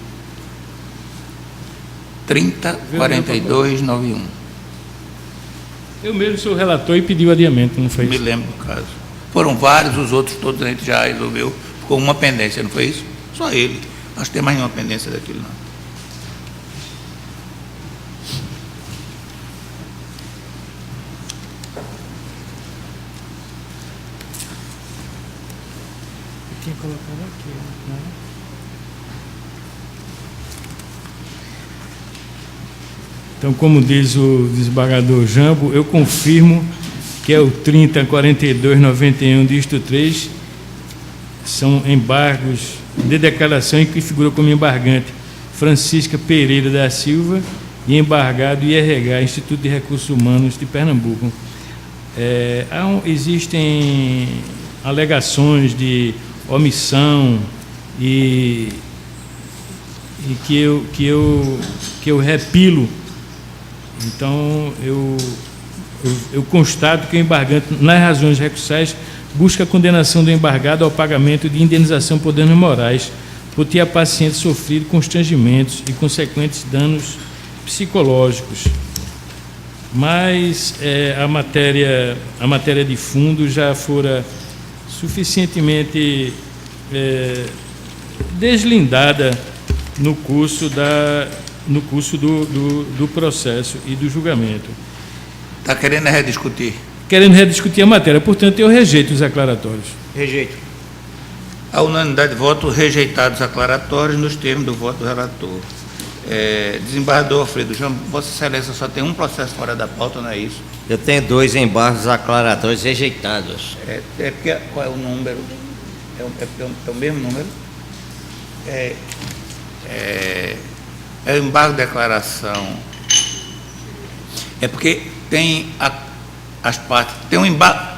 304291. Eu mesmo sou relator e pedi o adiamento, não foi Me isso? lembro do caso. Foram vários, os outros todos a gente já resolveu. Ficou uma pendência, não foi isso? Só ele. Nós temos mais nenhuma pendência daquilo, não. Tinha colocado aqui, né? Então, como diz o desembargador Jambo, eu confirmo que é o 304291, dígito 3, são embargos de declaração em que figura como embargante Francisca Pereira da Silva e embargado IRH, Instituto de Recursos Humanos de Pernambuco. Existem alegações de omissão e que eu repilo. Então, eu constato que o embargante, nas razões recursais, busca a condenação do embargado ao pagamento de indenização por danos morais, por ter a paciente sofrido constrangimentos e consequentes danos psicológicos. Mas a matéria de fundo já fora suficientemente deslindada no curso do processo e do julgamento. Está querendo rediscutir? Querendo rediscutir a matéria, portanto, eu rejeito os aclaratórios. Rejeito. A unanimidade de voto, rejeitados aclaratórios nos termos do voto do relator. Desembargador Alfredo Jambo, Vossa Excelência só tem um processo fora da pauta, não é isso? Eu tenho 2 embargos aclaratórios rejeitados. Porque qual é o número? É o mesmo número? É o embargo de declaração. É porque tem as partes, tem um embargo.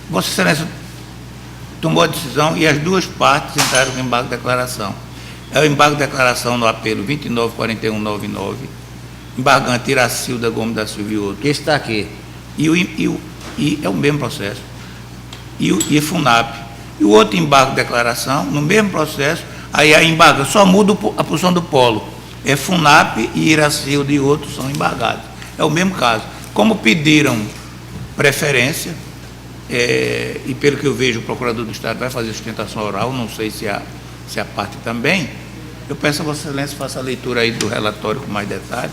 Vossa Excelência tomou a decisão e as duas partes entraram com embargo de declaração. É o embargo de declaração no apelo 294199, embargante Iracilda Gomes da Silva e outro. Que está aqui. E é o mesmo processo. E FUNAP. E o outro embargo de declaração, no mesmo processo, aí a embarga, só muda a posição do polo. É FUNAP e Iracilda e outros são embargados. É o mesmo caso. Como pediram preferência, e pelo que eu vejo, o procurador do Estado vai fazer sustentação oral, não sei se a parte também, eu peço a Vossa Excelência faça a leitura aí do relatório com mais detalhe,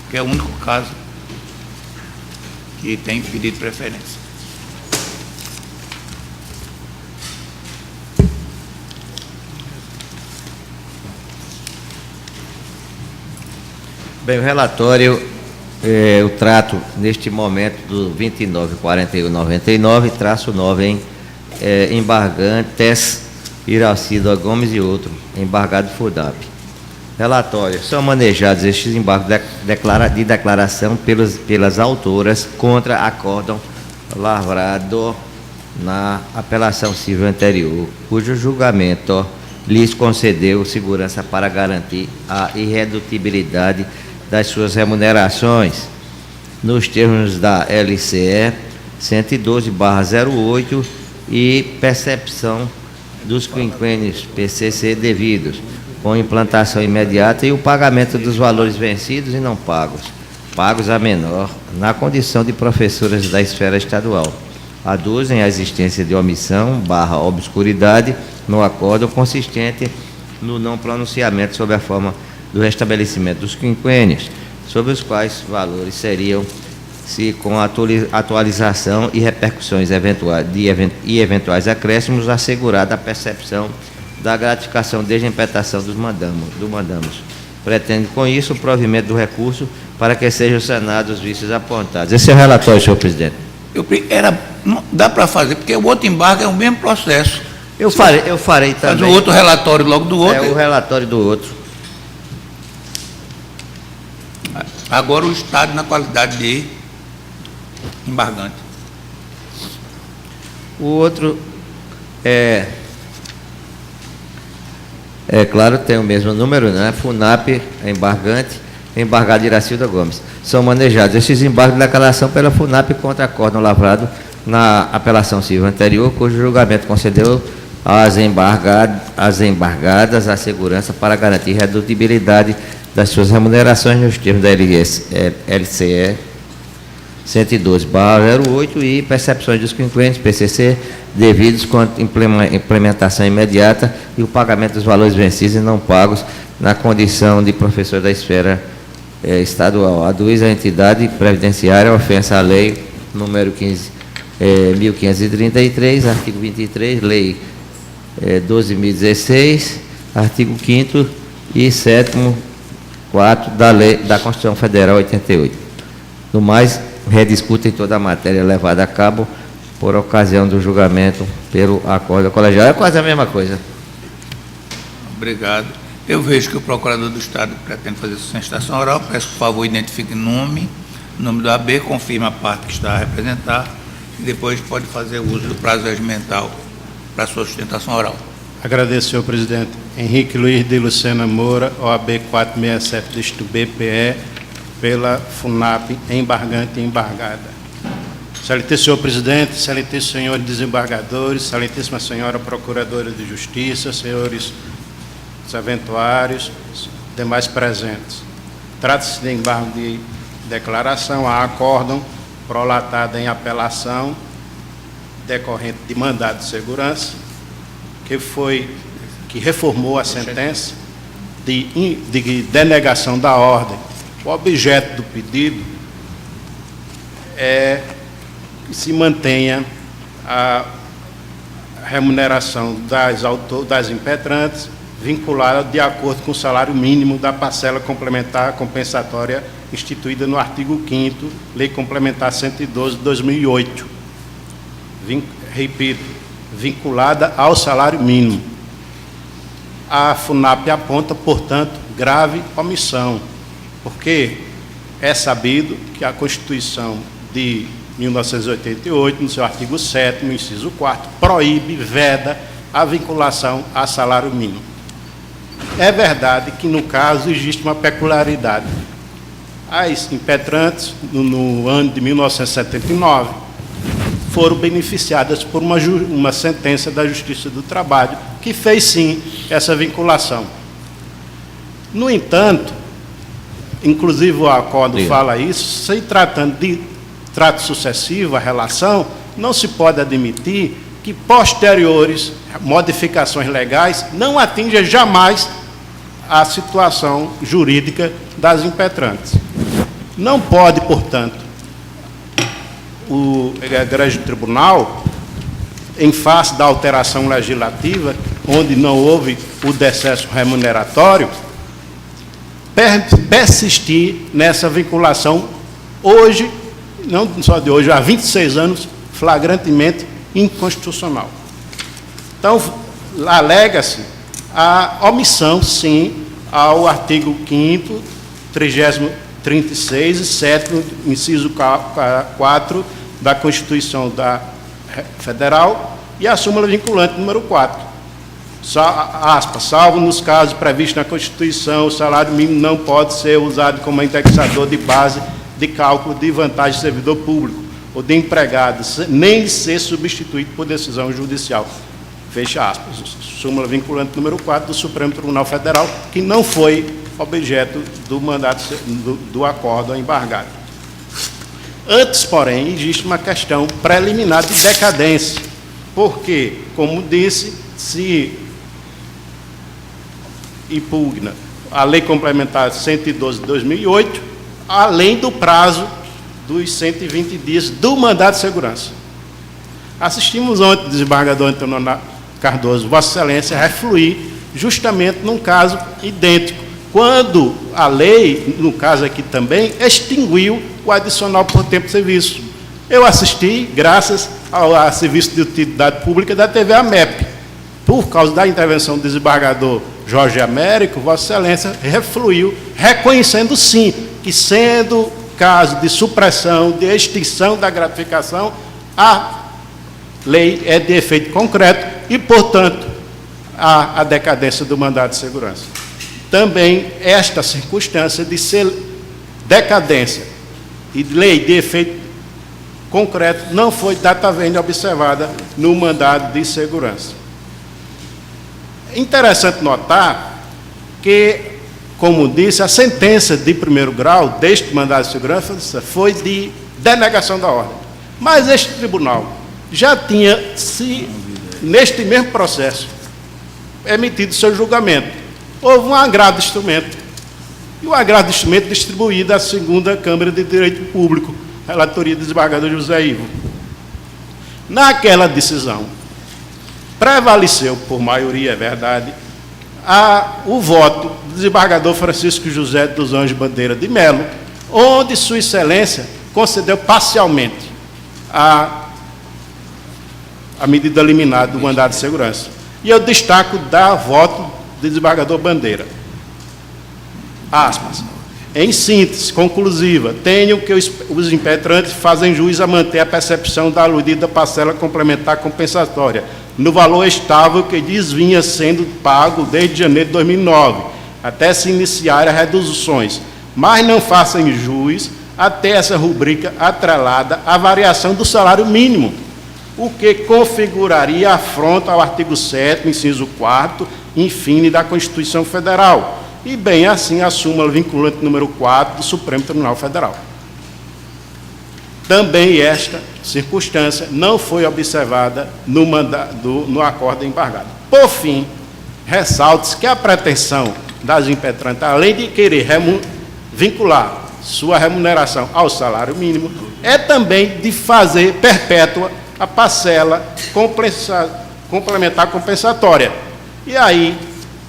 que é o único caso que tem pedido preferência. Bem, o relatório, eu trato neste momento do 294199, -9 em embargantes Iracida Gomes e outro, embargado FUNAP. Relatório. São manejados estes embargos de declaração pelas autoras contra acórdão lavrado na apelação civil anterior, cujo julgamento lhes concedeu segurança para garantir a irredutibilidade das suas remunerações, nos termos da LCE 112/08 e percepção dos quinquênios PCC devidos, com implantação imediata e o pagamento dos valores vencidos e não pagos a menor, na condição de professoras da esfera estadual. Aduzem a existência de omissão/obscuridade no acordo consistente no não pronunciamento sobre a forma do restabelecimento dos quinquênios, sobre os quais valores seriam, se com atualização e repercussões eventuais acréscimos, assegurada a percepção da gratificação desde a impetração do mandamos. Pretende, com isso, o provimento do recurso para que sejam sanados os vícios apontados. Esse é o relatório, senhor presidente. Dá para fazer, porque o outro embargo é o mesmo processo. Eu farei também. Faz o outro relatório logo do outro. É o relatório do outro. Agora o Estado na qualidade de embargante. O outro é claro, tem o mesmo número, né? FUNAP, embargado Iracilda Gomes. São manejados estes embargos de declaração pela FUNAP contra acórdão lavrado na apelação civil anterior, cujo julgamento concedeu às embargadas a segurança para garantir redutibilidade das suas remunerações nos termos da LCE 112/08 e percepções dos quinquênios PCC devidos com implementação imediata e o pagamento dos valores vencidos e não pagos na condição de professor da esfera estadual. Aduz a entidade previdenciária ofensa à lei número 1533, artigo 23, lei 12.016, artigo 5º e 7º, 4 da lei da Constituição Federal 88. No mais, rediscutem toda a matéria levada a cabo por ocasião do julgamento pelo acordo colegial. É quase a mesma coisa. Obrigado. Eu vejo que o procurador do Estado pretende fazer sustentação oral. Peço, por favor, identifique nome do AB, confirme a parte que está a representar e depois pode fazer uso do prazo regimental para a sua sustentação oral. Agradeço, senhor presidente. Henrique Luiz de Lucena Moura, OAB 467, dígito BPE, pela FUNAP, embargante e embargada. Excelentíssimo senhor presidente, excelentíssimos senhores desembargadores, excelentíssima senhora procuradora de justiça, senhores serventuários, demais presentes. Trata-se de embargo de declaração a acórdão prolatada em apelação decorrente de mandado de segurança, que reformou a sentença de denegação da ordem. O objeto do pedido é que se mantenha a remuneração das impetrantes vinculada de acordo com o salário mínimo da parcela complementar compensatória instituída no artigo 5º, Lei Complementar 112 de 2008. Repito, vinculada ao salário mínimo. A FUNAP aponta, portanto, grave omissão, porque é sabido que a Constituição de 1988, no seu artigo 7º, inciso 4º, proíbe, veda a vinculação a salário mínimo. É verdade que, no caso, existe uma peculiaridade. As impetrantes, no ano de 1979, foram beneficiadas por uma sentença da Justiça do Trabalho, que fez, sim, essa vinculação. No entanto, inclusive o acordo fala isso, se tratando de trato sucessivo, a relação, não se pode admitir que posteriores modificações legais não atinjam jamais a situação jurídica das impetrantes. Não pode, portanto, o Egrégio Tribunal, em face da alteração legislativa, onde não houve o decesso remuneratório, persistir nessa vinculação hoje, não só de hoje, há 26 anos, flagrantemente inconstitucional. Então, alega-se a omissão, sim, ao artigo 5º, 36 e 7º, inciso 4 da Constituição Federal e a súmula vinculante número 4. Salvo nos casos previstos na Constituição, o salário mínimo não pode ser usado como indexador de base de cálculo de vantagem de servidor público ou de empregado, nem ser substituído por decisão judicial. Fecha aspas. Súmula vinculante número 4 do Supremo Tribunal Federal, que não foi objeto do mandato do acórdão embargado. Antes, porém, existe uma questão preliminar de decadência, porque, como disse, se impugna a Lei Complementar 112 de 2008, além do prazo dos 120 dias do mandato de segurança. Assistimos ontem, desembargador Antônio Cardoso, Vossa Excelência, refluir justamente num caso idêntico, quando a lei, no caso aqui também, extinguiu o adicional por tempo de serviço. Eu assisti, graças ao Serviço de Utilidade Pública da TV AMEP. Por causa da intervenção do desembargador Jorge Américo, Vossa Excelência refluiu, reconhecendo sim que, sendo caso de supressão, de extinção da gratificação, a lei é de efeito concreto e, portanto, há a decadência do mandato de segurança. Também esta circunstância de ser decadência e lei de efeito concreto não foi datamente observada no mandado de segurança. É interessante notar que, como disse, a sentença de primeiro grau deste mandado de segurança foi de denegação da ordem. Mas este tribunal já tinha, neste mesmo processo, emitido seu julgamento. Houve um agravo de instrumento. E o agravo de instrumento distribuído à 2ª Câmara de Direito Público, relatoria do desembargador José Ivo. Naquela decisão, prevaleceu, por maioria, é verdade, o voto do desembargador Francisco José dos Anjos Bandeira de Melo, onde Sua Excelência concedeu parcialmente a medida liminar do mandado de segurança. E eu destaco da voto do desembargador Bandeira. Aspas. Em síntese conclusiva, tenho que os impetrantes fazem jus a manter a percepção da aludida parcela complementar compensatória no valor estável que lhes vinha sendo pago desde janeiro de 2009, até se iniciarem as reduções, mas não façam jus até essa rubrica atrelada à variação do salário mínimo, o que configuraria afronta ao artigo 7º, inciso 4º, infine da Constituição Federal, e bem assim a súmula vinculante número 4 do Supremo Tribunal Federal. Também esta circunstância não foi observada no acórdão embargado. Por fim, ressalte-se que a pretensão das impetrantes, além de querer vincular sua remuneração ao salário mínimo, é também de fazer perpétua a parcela complementar compensatória. E aí,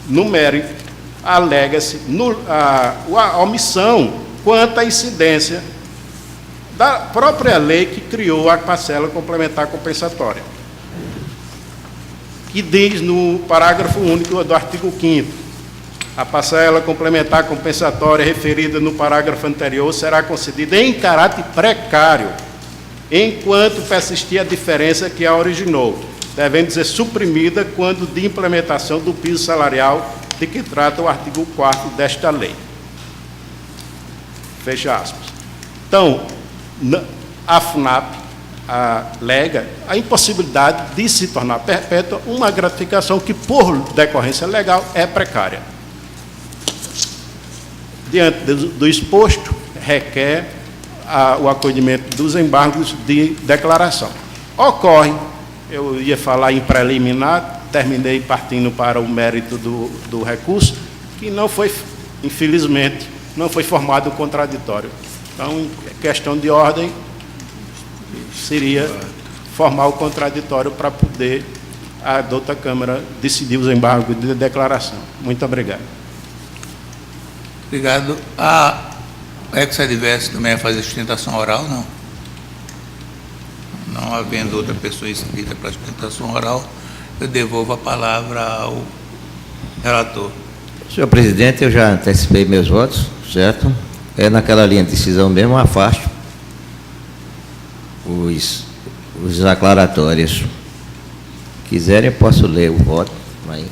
no mérito, alega-se a omissão quanto à incidência da própria lei que criou a parcela complementar compensatória, que diz no parágrafo único do artigo 5º, a parcela complementar compensatória referida no parágrafo anterior será concedida em caráter precário, enquanto persistir a diferença que a originou, devendo ser suprimida quando de implementação do piso salarial de que trata o artigo 4º desta lei. Fecha aspas. Então, a FUNAP alega a impossibilidade de se tornar perpétua uma gratificação que, por decorrência legal, é precária. Diante do exposto, requer o acolhimento dos embargos de declaração. Ocorre, eu ia falar em preliminar, terminei partindo para o mérito do recurso, que não foi, infelizmente, não foi formado o contraditório. Então, questão de ordem, seria formar o contraditório para poder a douta Câmara decidir os embargos de declaração. Muito obrigado. Obrigado. A ex-adverso também vai fazer sustentação oral, não? Não havendo outra pessoa inscrita para sustentação oral, eu devolvo a palavra ao relator. Senhor presidente, eu já antecipei meus votos, certo? É naquela linha de decisão mesmo, afasto os aclaratórios. Quiserem, eu posso ler o voto. Aí.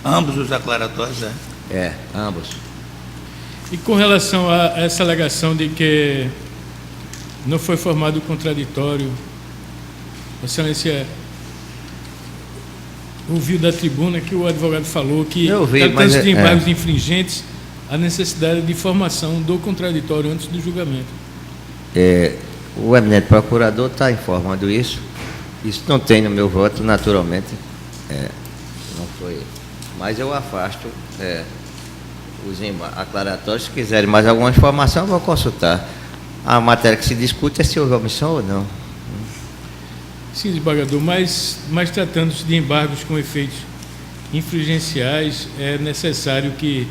Ambos os aclaratórios, Ambos. E com relação a essa alegação de que não foi formado o contraditório, Vossa Excelência ouviu da tribuna que o advogado falou que, tratando-se de embargos infringentes, a necessidade de formação do contraditório antes do julgamento. O eminente procurador está informando isso. Isso não tem no meu voto, naturalmente. Não foi. Mas eu afasto os aclaratórios. Se quiserem mais alguma informação, eu vou consultar. A matéria que se discute é se houve omissão ou não. Sim, desembargador, mas tratando-se de embargos com efeitos infringenciais, é necessário que,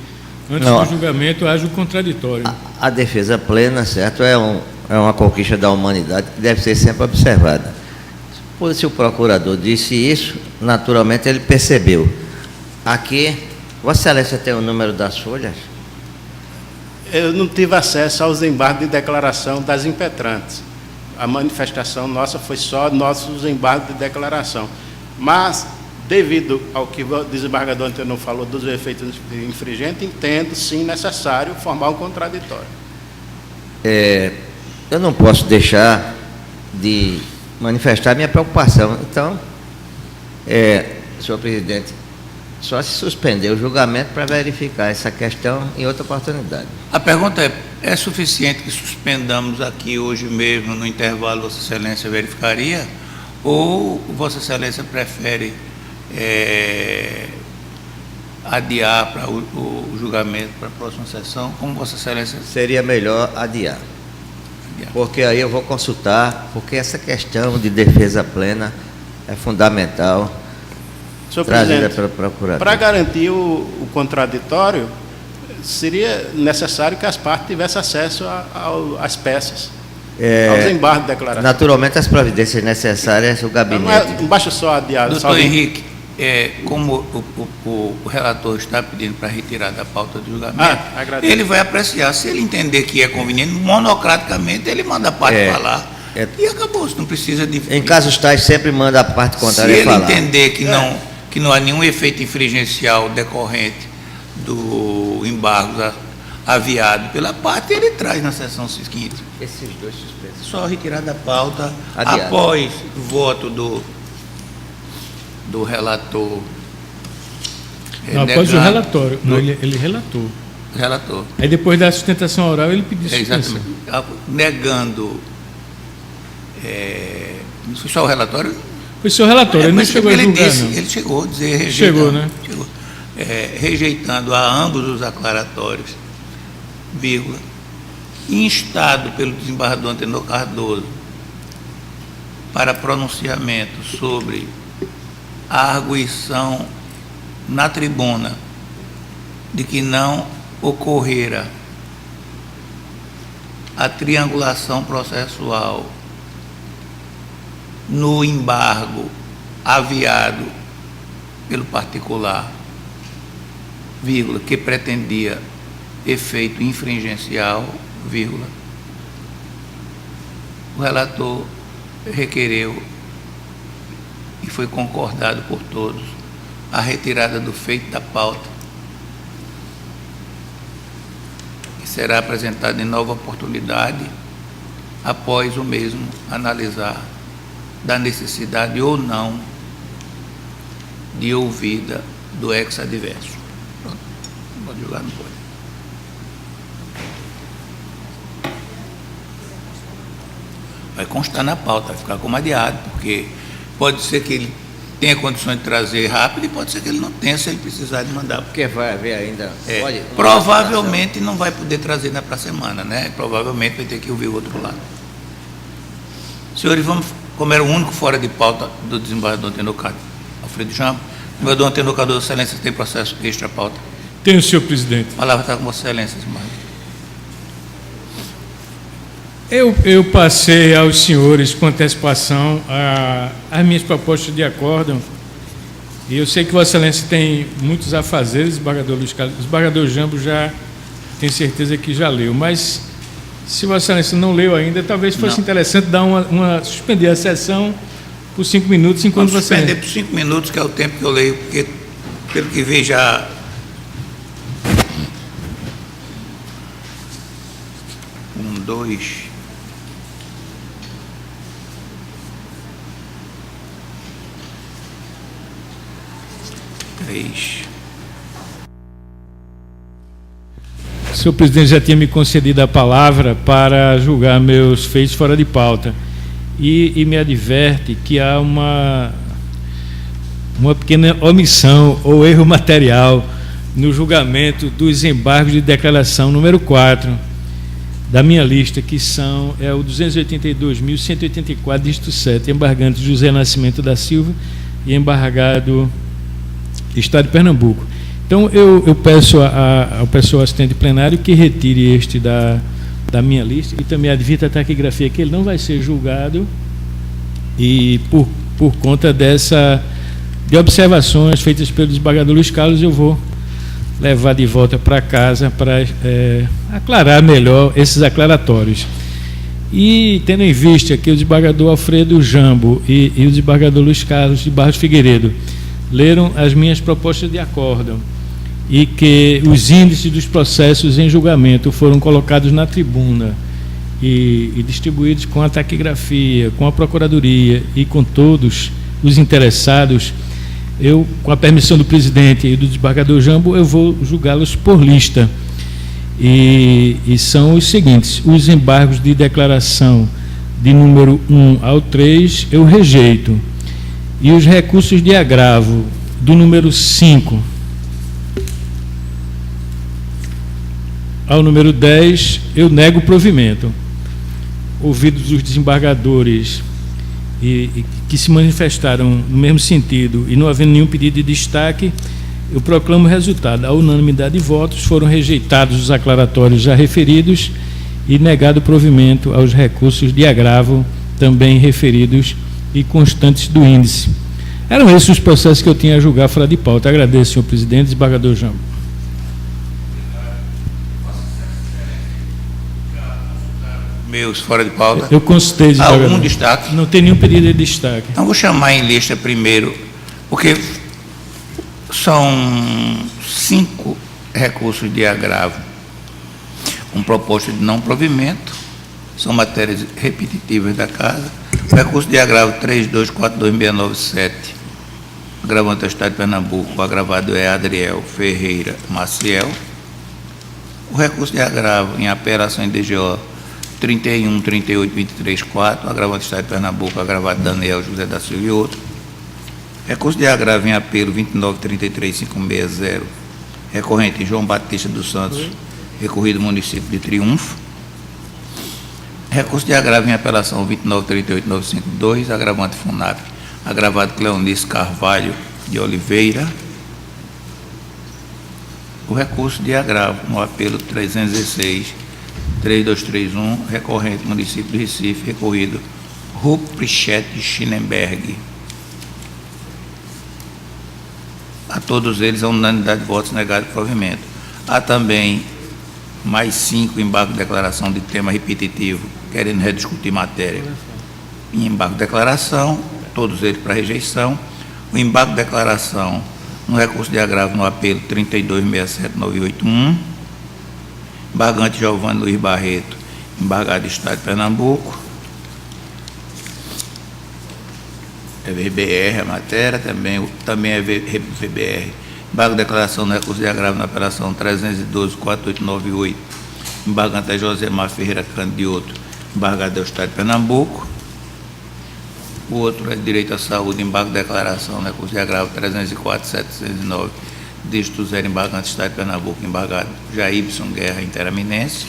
antes do julgamento, haja o contraditório. A defesa plena, certo, é uma conquista da humanidade que deve ser sempre observada. Se o procurador disse isso, naturalmente ele percebeu. Aqui, Vossa Excelência tem o número das folhas? Eu não tive acesso aos embargos de declaração das impetrantes. A manifestação nossa foi só nossos embargos de declaração. Mas, devido ao que o desembargador Antenor falou dos efeitos infringentes, entendo, sim, necessário formar um contraditório. Eu não posso deixar de manifestar minha preocupação. Então, senhor presidente, só se suspender o julgamento para verificar essa questão em outra oportunidade. A pergunta é suficiente que suspendamos aqui hoje mesmo, no intervalo, Vossa Excelência verificaria? Ou Vossa Excelência prefere adiar para o julgamento para a próxima sessão? Como Vossa Excelência... Seria melhor adiar. Porque aí eu vou consultar, porque essa questão de defesa plena é fundamental. Senhor trazida presidente, pelo procurador. Para garantir o contraditório, seria necessário que as partes tivessem acesso às peças, aos embargos de declaração. Naturalmente, as providências necessárias, o gabinete... Não basta só adiar. Doutor Henrique, como o relator está pedindo para retirar da pauta do julgamento, ele vai apreciar. Se ele entender que é conveniente, monocraticamente, ele manda a parte falar. E acabou, não precisa de... Em casos tais, sempre manda a parte contrária falar. Se ele entender que não há nenhum efeito infringencial decorrente do embargo aviado pela parte, ele traz na sessão seguinte. Esses dois suspensos. Só retirar da pauta, adiado. Após o voto do relator. Após o relatório. Não, ele relatou. Relator. Aí depois da sustentação oral ele pediu suspensão. Exatamente. Negando. Não foi só o relatório? Foi seu relatório, ele não chegou a julgar, disse, não. Ele chegou a dizer rejeitando. Chegou, né? Chegou, rejeitando a ambos os aclaratórios, vírgula, instado pelo desembargador Antenor Cardoso para pronunciamento sobre a arguição na tribuna de que não ocorrera a triangulação processual no embargo aviado pelo particular, vírgula, que pretendia efeito infringencial, vírgula, o relator requereu e foi concordado por todos a retirada do feito da pauta, que será apresentada em nova oportunidade após o mesmo analisar da necessidade ou não de ouvida do ex-adverso. Pronto, não pode julgar, não pode. Vai constar na pauta, vai ficar como adiado, porque pode ser que ele tenha condições de trazer rápido e pode ser que ele não tenha, se ele precisar de mandar. Porque vai haver ainda... Provavelmente não vai poder trazer para a semana, né? Provavelmente vai ter que ouvir o outro lado. Senhores, vamos, como era o único fora de pauta do desembargador Antenor Alfredo Jambo, o desembargador Antenor Cardoso, Vossa Excelência, tem processo extra pauta? Tenho, senhor presidente. A palavra está com Vossa Excelência, desembargador. Eu passei aos senhores com antecipação as minhas propostas de acórdão, e eu sei que Vossa Excelência tem muitos afazeres, desembargador Luiz Carlos, o desembargador Jambo já tem certeza que já leu, mas se Vossa Excelência não leu ainda, talvez fosse interessante dar suspender a sessão por 5 minutos, enquanto Vamos você... suspender por 5 minutos, que é o tempo que eu leio, porque, pelo que vejo, já... Um, dois... 3... O senhor presidente já tinha me concedido a palavra para julgar meus feitos fora de pauta e me adverte que há uma pequena omissão ou erro material no julgamento dos embargos de declaração número 4 da minha lista, que é o 282.184, dígito 7, embargante José Nascimento da Silva e embargado Estado de Pernambuco. Então, eu peço ao pessoal assistente plenário que retire este da minha lista e também advirta a taquigrafia que ele não vai ser julgado, e por conta de observações feitas pelo desembargador Luiz Carlos, eu vou levar de volta para casa para aclarar melhor esses aclaratórios. E, tendo em vista que o desembargador Alfredo Jambo e o desembargador Luiz Carlos de Barros Figueiredo leram as minhas propostas de acórdão e que os índices dos processos em julgamento foram colocados na tribuna e distribuídos com a taquigrafia, com a Procuradoria e com todos os interessados, eu, com a permissão do presidente e do desembargador Jambo, eu vou julgá-los por lista. E são os seguintes: os embargos de declaração de número 1 ao 3 eu rejeito, e os recursos de agravo do número 5 ao número 10 eu nego o provimento. Ouvidos os desembargadores e que se manifestaram no mesmo sentido e não havendo nenhum pedido de destaque, eu proclamo o resultado. A unanimidade de votos, foram rejeitados os aclaratórios já referidos e negado o provimento aos recursos de agravo também referidos e constantes do índice. Eram esses os processos que eu tinha a julgar fora de pauta. Agradeço, senhor presidente. Desembargador Jambo. Meus fora de pauta. Eu consultei, desembargador. Algum destaque? Não tem nenhum pedido de destaque. Então, vou chamar em lista primeiro, porque são 5 recursos de agravo, com proposta de não provimento, são matérias repetitivas da Casa. O recurso de agravo 3242697, agravante ao Estado de Pernambuco, o agravado é Adriel Ferreira Maciel. O recurso de agravo em apelação em DGO 31.38.23.4, agravante do Estado de Pernambuco, agravado Daniel José da Silva e outro. Recurso de agravo em apelo 29.33.560, recorrente João Batista dos Santos, recorrido município de Triunfo. Recurso de agravo em apelação 29.38.952, agravante FUNAP, agravado Cleonice Carvalho de Oliveira. O recurso de agravo no apelo 316.3231, recorrente município de Recife, recorrido Ruprichete Schinenberg. A todos eles, a unanimidade de votos negado de provimento. Há também mais 5 embargos de declaração de tema repetitivo, querendo rediscutir matéria. Em embargo de declaração, todos eles para rejeição. O embargo de declaração no recurso de agravo no apelo 32.67981, embargante Giovanni Luiz Barreto, embargado Estado de Pernambuco. É VBR a matéria, também é VBR. Embargo de declaração no recurso de agravo na apelação 312.4898, embargante é Josemar Ferreira Candioto, embargado é o Estado de Pernambuco. O outro é direito à saúde, embargo de declaração no recurso de agravo 304.709, dígito 0, embargante Estado de Pernambuco, embargado Jaibson Guerra Interaminense.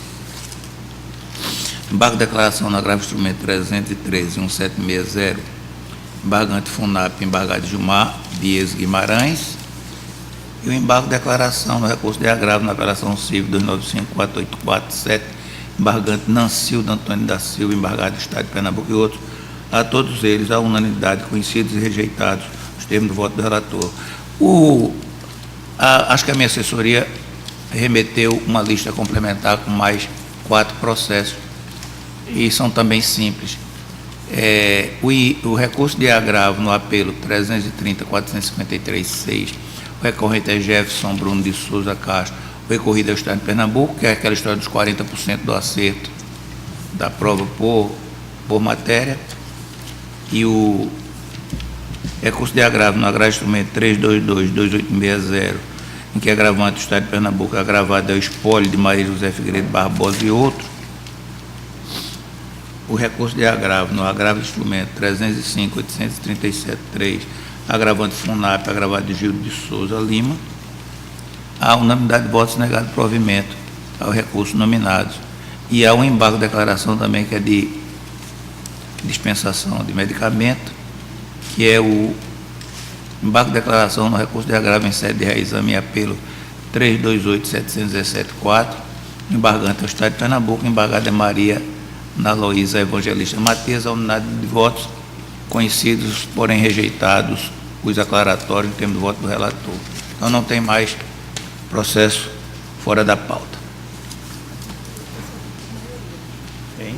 Embargo de declaração no agravo instrumento 313.1760, embargante FUNAP, embargado Gilmar Dias Guimarães. E o embargo de declaração no recurso de agravo na apelação civil 295.4847, embargante Nancildo Antônio da Silva, embargado do Estado de Pernambuco e outros, a todos eles, à unanimidade, conhecidos e rejeitados, os termos do voto do relator. Acho que a minha assessoria remeteu uma lista complementar com mais 4 processos, e são também simples. O recurso de agravo no apelo 330.453.6, o recorrente é Jefferson Bruno de Souza Castro, o recorrido é o Estado de Pernambuco, que é aquela história dos 40% do acerto da prova por matéria, e o recurso de agravo no agravo instrumento 322.2860, em que é agravante do Estado de Pernambuco, agravado é o espólio de Maria José Figueiredo Barbosa e outros. O recurso de agravo no agravo instrumento 305.837.3, agravante FUNAP, agravado de Gildo de Souza Lima, há unanimidade de votos negado provimento ao recurso nominados. E há um embargo de declaração também, que é de dispensação de medicamento, que é o embargo de declaração no recurso de agravo em sede de reexame e apelo 328.717.4, embargante é o Estado de Pernambuco, embargada é Maria Ana Luísa Evangelista Matias, a unidade de votos conhecidos, porém rejeitados, os aclaratórios em termos do voto do relator. Então não tem mais processo fora da pauta. Tem?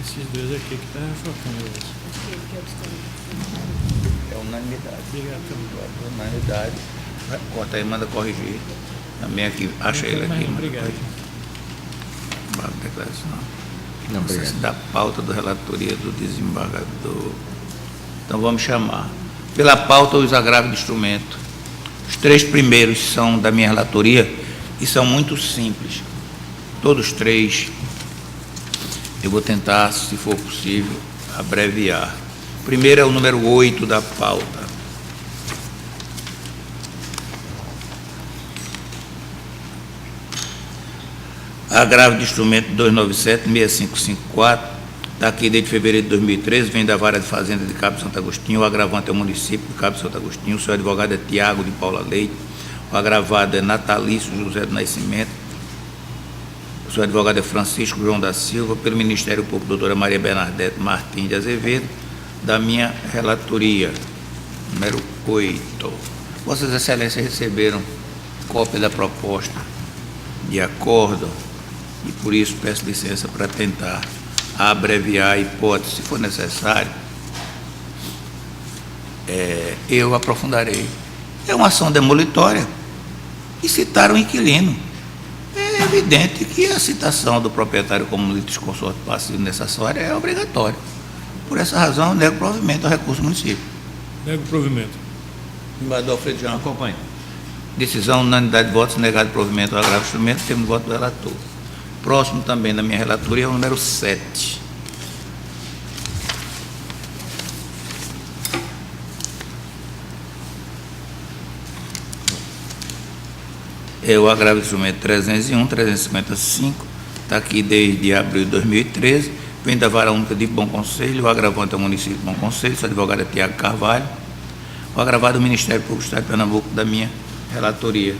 Esses dois aqui que estão faltando. É unanimidade. Unanimidade. Corta aí, manda corrigir. Também aqui, acha ele aqui. Obrigado. Declaração. Não, obrigado. Da pauta da relatoria do desembargador. Então vamos chamar. Pela pauta, os agravos de instrumento. Os 3 primeiros são da minha relatoria e são muito simples. Todos 3, eu vou tentar, se for possível, abreviar. O primeiro é o número 8 da pauta. Agravo de instrumento 297.6554, está aqui desde fevereiro de 2013, vem da Vara de Fazenda de Cabo Santo Agostinho, o agravante é o município de Cabo Santo Agostinho, o seu advogado é Tiago de Paula Leite, o agravado é Natalício José do Nascimento, o seu advogado é Francisco João da Silva, pelo Ministério Público, doutora Maria Bernadette Martins de Azevedo, da minha relatoria, número 8. Vossas Excelências receberam cópia da proposta de acordo, e por isso peço licença para tentar abreviar a hipótese, se for necessário, eu aprofundarei. É uma ação demolitória e citaram o inquilino. É evidente que a citação do proprietário como litisconsorte passivo nessa área é obrigatória. Por essa razão, nego provimento ao recurso do município. Nego provimento. Embaixador Alfredo João. Acompanhe. Decisão, unanimidade de votos, negado provimento ao agravo instrumento, temos voto do relator. Próximo também da minha relatoria é o número 7. É o agravo instrumento 301, 355, está aqui desde abril de 2013, vem da Vara Única de Bom Conselho, o agravante é o município de Bom Conselho, seu advogado é Tiago Carvalho, o agravado é o Ministério Público do Estado de Pernambuco, da minha relatoria.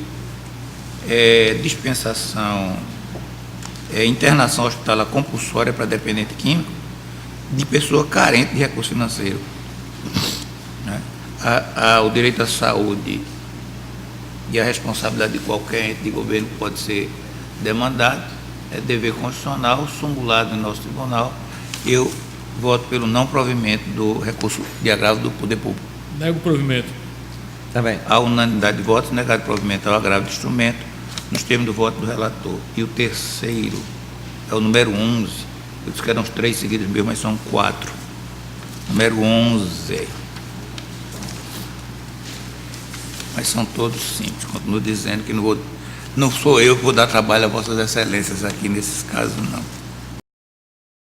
Dispensação, internação hospitalar compulsória para dependente químico de pessoa carente de recurso financeiro. Né? O direito à saúde e a responsabilidade de qualquer ente de governo que pode ser demandado é dever constitucional, sumulado em nosso tribunal. Eu voto pelo não provimento do recurso de agravo do poder público. Nego provimento. Também. A unanimidade de votos, negado provimento ao agravo de instrumento, nos termos do voto do relator. E o terceiro é o número 11. Eu disse que eram os 3 seguidos meus, mas são 4. Número 11. Mas são todos simples. Continuo dizendo que não sou eu que vou dar trabalho a vossas excelências aqui nesses casos, não.